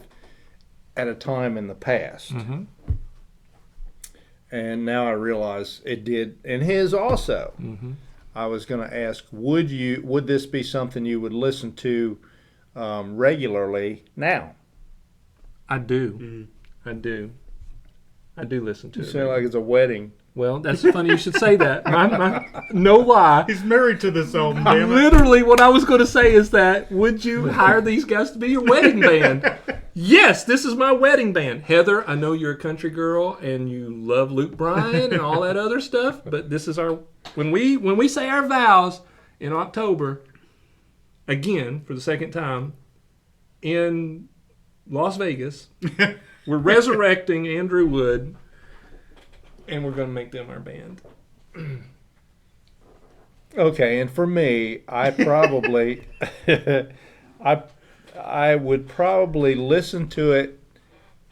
[SPEAKER 2] at a time in the past,
[SPEAKER 3] Mm-hmm.
[SPEAKER 2] and now I realize it did in his also.
[SPEAKER 3] Mm-hmm.
[SPEAKER 2] I was going to ask, would this be something you would listen to regularly now?
[SPEAKER 3] I do.
[SPEAKER 1] Mm.
[SPEAKER 3] I do. I do listen to
[SPEAKER 2] You
[SPEAKER 3] it.
[SPEAKER 2] sound like it's a wedding.
[SPEAKER 3] Well, that's funny you should say that. No lie.
[SPEAKER 1] He's married to this album, damn it.
[SPEAKER 3] Literally, what I was going to say is that, would you hire these guys to be your wedding band? Yes, this is my wedding band. Heather, I know you're a country girl and you love Luke Bryan and all that other stuff, but this is our when we say our vows in October, again for the second time in Las Vegas, we're resurrecting Andrew Wood, and we're going to make them our band.
[SPEAKER 2] Okay, and for me, I probably, I would probably listen to it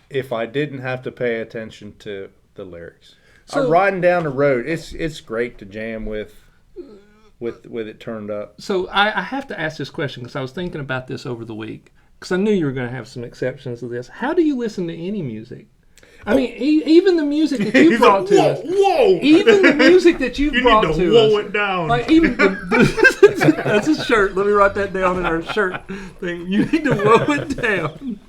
[SPEAKER 2] if I didn't have to pay attention to the lyrics.
[SPEAKER 3] So-
[SPEAKER 2] I'm riding down the road. It's great to jam with it turned up.
[SPEAKER 3] So I have to ask this question because I was thinking about this over the week because I knew you were going to have some exceptions to this. How do you listen to any music? I mean, even the music that you
[SPEAKER 1] He's
[SPEAKER 3] brought
[SPEAKER 1] like,
[SPEAKER 3] to
[SPEAKER 1] whoa,
[SPEAKER 3] us.
[SPEAKER 1] whoa!
[SPEAKER 3] Even the music that you
[SPEAKER 1] You
[SPEAKER 3] brought
[SPEAKER 1] need to
[SPEAKER 3] to
[SPEAKER 1] whoa
[SPEAKER 3] us.
[SPEAKER 1] it down.
[SPEAKER 3] Like even the, that's a shirt. Let me write that down in our shirt thing. You need to whoa it down.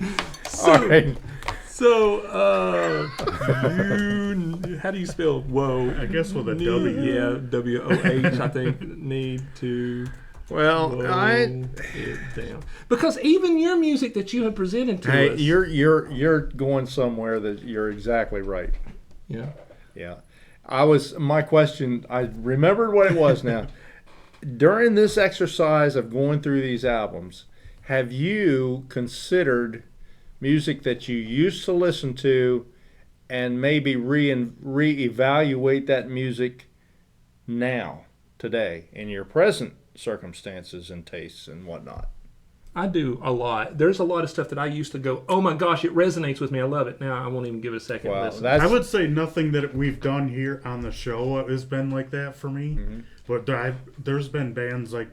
[SPEAKER 3] So,
[SPEAKER 2] All right.
[SPEAKER 3] how do you spell whoa?
[SPEAKER 1] I guess with a W.
[SPEAKER 3] Yeah, WOH. I think need to.
[SPEAKER 2] Well,
[SPEAKER 3] Slow it down. Because even your music that you have presented to
[SPEAKER 2] hey,
[SPEAKER 3] us.
[SPEAKER 2] you're going somewhere that you're exactly right.
[SPEAKER 3] Yeah.
[SPEAKER 2] Yeah. My question, I remembered what it was now. during this exercise of going through these albums, have you considered music that you used to listen to and maybe reevaluate that music now, today, in your present circumstances and tastes and whatnot?
[SPEAKER 3] I do a lot. There's a lot of stuff that I used to go, oh my gosh, it resonates with me. I love it. Now I won't even give it a second
[SPEAKER 2] Wow,
[SPEAKER 3] listen.
[SPEAKER 2] that's
[SPEAKER 1] I would say nothing that we've done here on the show has been like that for me.
[SPEAKER 2] Mm-hmm.
[SPEAKER 1] But there's been bands like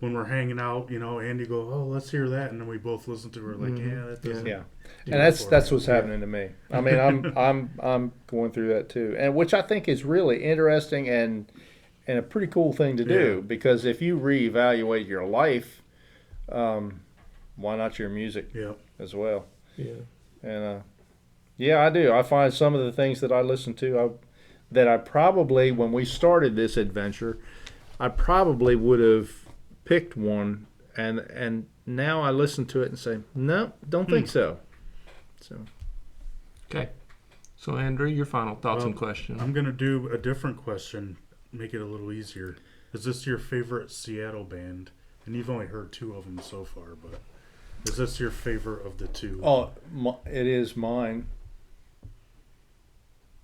[SPEAKER 1] when we're hanging out, and you go, oh, let's hear that, and then we both listen to it. We're like, yeah, that doesn't.
[SPEAKER 2] yeah,
[SPEAKER 1] do
[SPEAKER 2] and
[SPEAKER 1] it
[SPEAKER 2] that's
[SPEAKER 1] for me.
[SPEAKER 2] what's happening to me. I mean, I'm going through that too, and which I think is really interesting and a pretty cool thing to do,
[SPEAKER 1] Yeah.
[SPEAKER 2] because if you reevaluate your life, why not your music
[SPEAKER 1] Yeah.
[SPEAKER 2] as well?
[SPEAKER 3] Yeah.
[SPEAKER 2] And yeah, I do. I find some of the things that I listen to that I probably, when we started this adventure, I probably would have picked one, and now I listen to it and say, no, don't think so. So
[SPEAKER 3] Okay. So, Andrew, your final thoughts and questions.
[SPEAKER 1] I'm gonna do a different question, make it a little easier. Is this your favorite Seattle band? And you've only heard two of them so far, but is this your favorite of the two?
[SPEAKER 2] oh, it is mine,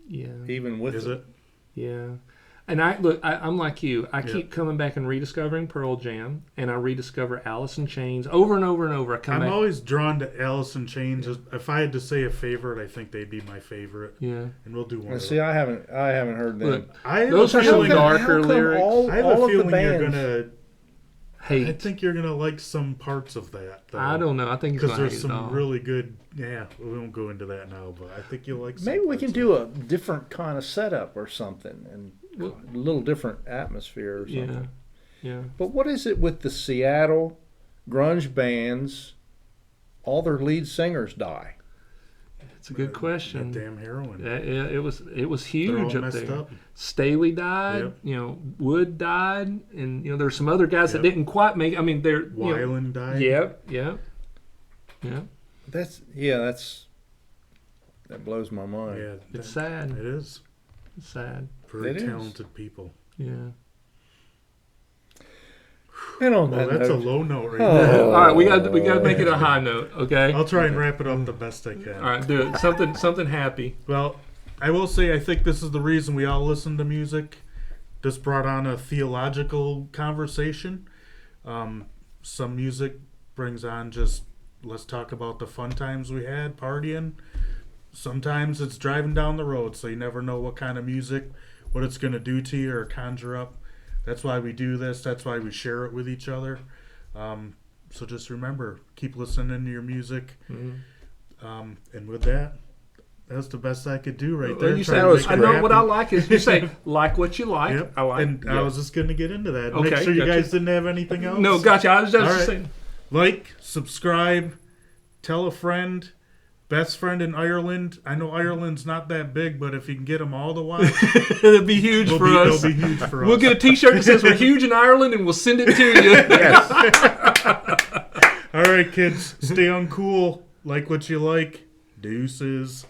[SPEAKER 3] Yeah.
[SPEAKER 2] even with
[SPEAKER 1] Is it?
[SPEAKER 3] Yeah. And I'm like you. I keep coming back and rediscovering Pearl Jam, and I rediscover Alice in Chains over and over and over.
[SPEAKER 1] I'm always drawn to Alice in Chains. If I had to say a favorite, I think they'd be my favorite.
[SPEAKER 3] Yeah.
[SPEAKER 1] And we'll do one.
[SPEAKER 2] And
[SPEAKER 1] of
[SPEAKER 2] see,
[SPEAKER 1] them.
[SPEAKER 2] I haven't heard them.
[SPEAKER 3] Look,
[SPEAKER 1] I have
[SPEAKER 3] those
[SPEAKER 1] a
[SPEAKER 3] are some
[SPEAKER 1] feeling.
[SPEAKER 3] darker lyrics.
[SPEAKER 1] I have
[SPEAKER 2] all
[SPEAKER 1] a
[SPEAKER 2] of the
[SPEAKER 1] feeling you're
[SPEAKER 2] bands,
[SPEAKER 1] gonna. I
[SPEAKER 3] Hate.
[SPEAKER 1] think you're gonna like some parts of that. Though,
[SPEAKER 3] I don't know. I think it's
[SPEAKER 1] because
[SPEAKER 3] going to
[SPEAKER 1] there's
[SPEAKER 3] hate it
[SPEAKER 1] some
[SPEAKER 3] all.
[SPEAKER 1] really good. Yeah, we won't go into that now, but I think you'll like. Some
[SPEAKER 2] Maybe we
[SPEAKER 1] parts
[SPEAKER 2] can
[SPEAKER 1] of
[SPEAKER 2] do a different kind of setup or something, and
[SPEAKER 3] Well-
[SPEAKER 2] a little different atmosphere or something.
[SPEAKER 3] Yeah. Yeah.
[SPEAKER 2] But what is it with the Seattle grunge bands? All their lead singers die.
[SPEAKER 3] It's a good
[SPEAKER 1] that
[SPEAKER 3] question.
[SPEAKER 1] damn heroin.
[SPEAKER 3] Yeah, it was
[SPEAKER 1] They're all
[SPEAKER 3] huge up
[SPEAKER 1] messed
[SPEAKER 3] there.
[SPEAKER 1] up.
[SPEAKER 3] Staley died.
[SPEAKER 1] Yep.
[SPEAKER 3] Wood died, and there's some other guys that
[SPEAKER 1] Yep.
[SPEAKER 3] didn't quite make. I mean, they're
[SPEAKER 1] Weiland died.
[SPEAKER 3] Yep.
[SPEAKER 2] That blows my mind.
[SPEAKER 1] Yeah,
[SPEAKER 3] It's sad.
[SPEAKER 1] It is.
[SPEAKER 3] It's sad.
[SPEAKER 1] Very
[SPEAKER 2] It is.
[SPEAKER 1] talented people.
[SPEAKER 3] Yeah.
[SPEAKER 2] And on
[SPEAKER 1] Well,
[SPEAKER 2] that
[SPEAKER 1] that's a
[SPEAKER 2] note,
[SPEAKER 1] low note right
[SPEAKER 2] Oh.
[SPEAKER 1] there.
[SPEAKER 3] All right, we got to make it a high note. Okay.
[SPEAKER 1] I'll try and wrap it up the best I can.
[SPEAKER 3] All right, do it. Something happy.
[SPEAKER 1] Well, I will say I think this is the reason we all listen to music. This brought on a theological conversation. Some music brings on just let's talk about the fun times we had partying. Sometimes it's driving down the road, so you never know what kind of music, what it's going to do to you or conjure up. That's why we do this. That's why we share it with each other. So just remember, keep listening to your music.
[SPEAKER 3] Mhm.
[SPEAKER 1] And with that, that's the best I could do right
[SPEAKER 3] Well,
[SPEAKER 1] there.
[SPEAKER 3] you
[SPEAKER 1] Try
[SPEAKER 3] say,
[SPEAKER 1] to make
[SPEAKER 3] I
[SPEAKER 1] it
[SPEAKER 3] know what I
[SPEAKER 1] happy.
[SPEAKER 3] like is you say like what you like.
[SPEAKER 1] Yep.
[SPEAKER 3] I like.
[SPEAKER 1] And I was just going to get into that.
[SPEAKER 3] Okay,
[SPEAKER 1] Make sure you
[SPEAKER 3] gotcha.
[SPEAKER 1] guys didn't have anything else.
[SPEAKER 3] No, gotcha. I was just
[SPEAKER 1] All right.
[SPEAKER 3] saying.
[SPEAKER 1] Like, subscribe, tell a friend. Best friend in Ireland. I know Ireland's not that big, but if you can get them all to watch,
[SPEAKER 3] It'll be huge for us.
[SPEAKER 1] It'll be huge for us.
[SPEAKER 3] We'll get a T-shirt that says we're huge in Ireland, and we'll send it to you.
[SPEAKER 2] yes.
[SPEAKER 1] All right, kids, stay uncool. Like what you like. Deuces.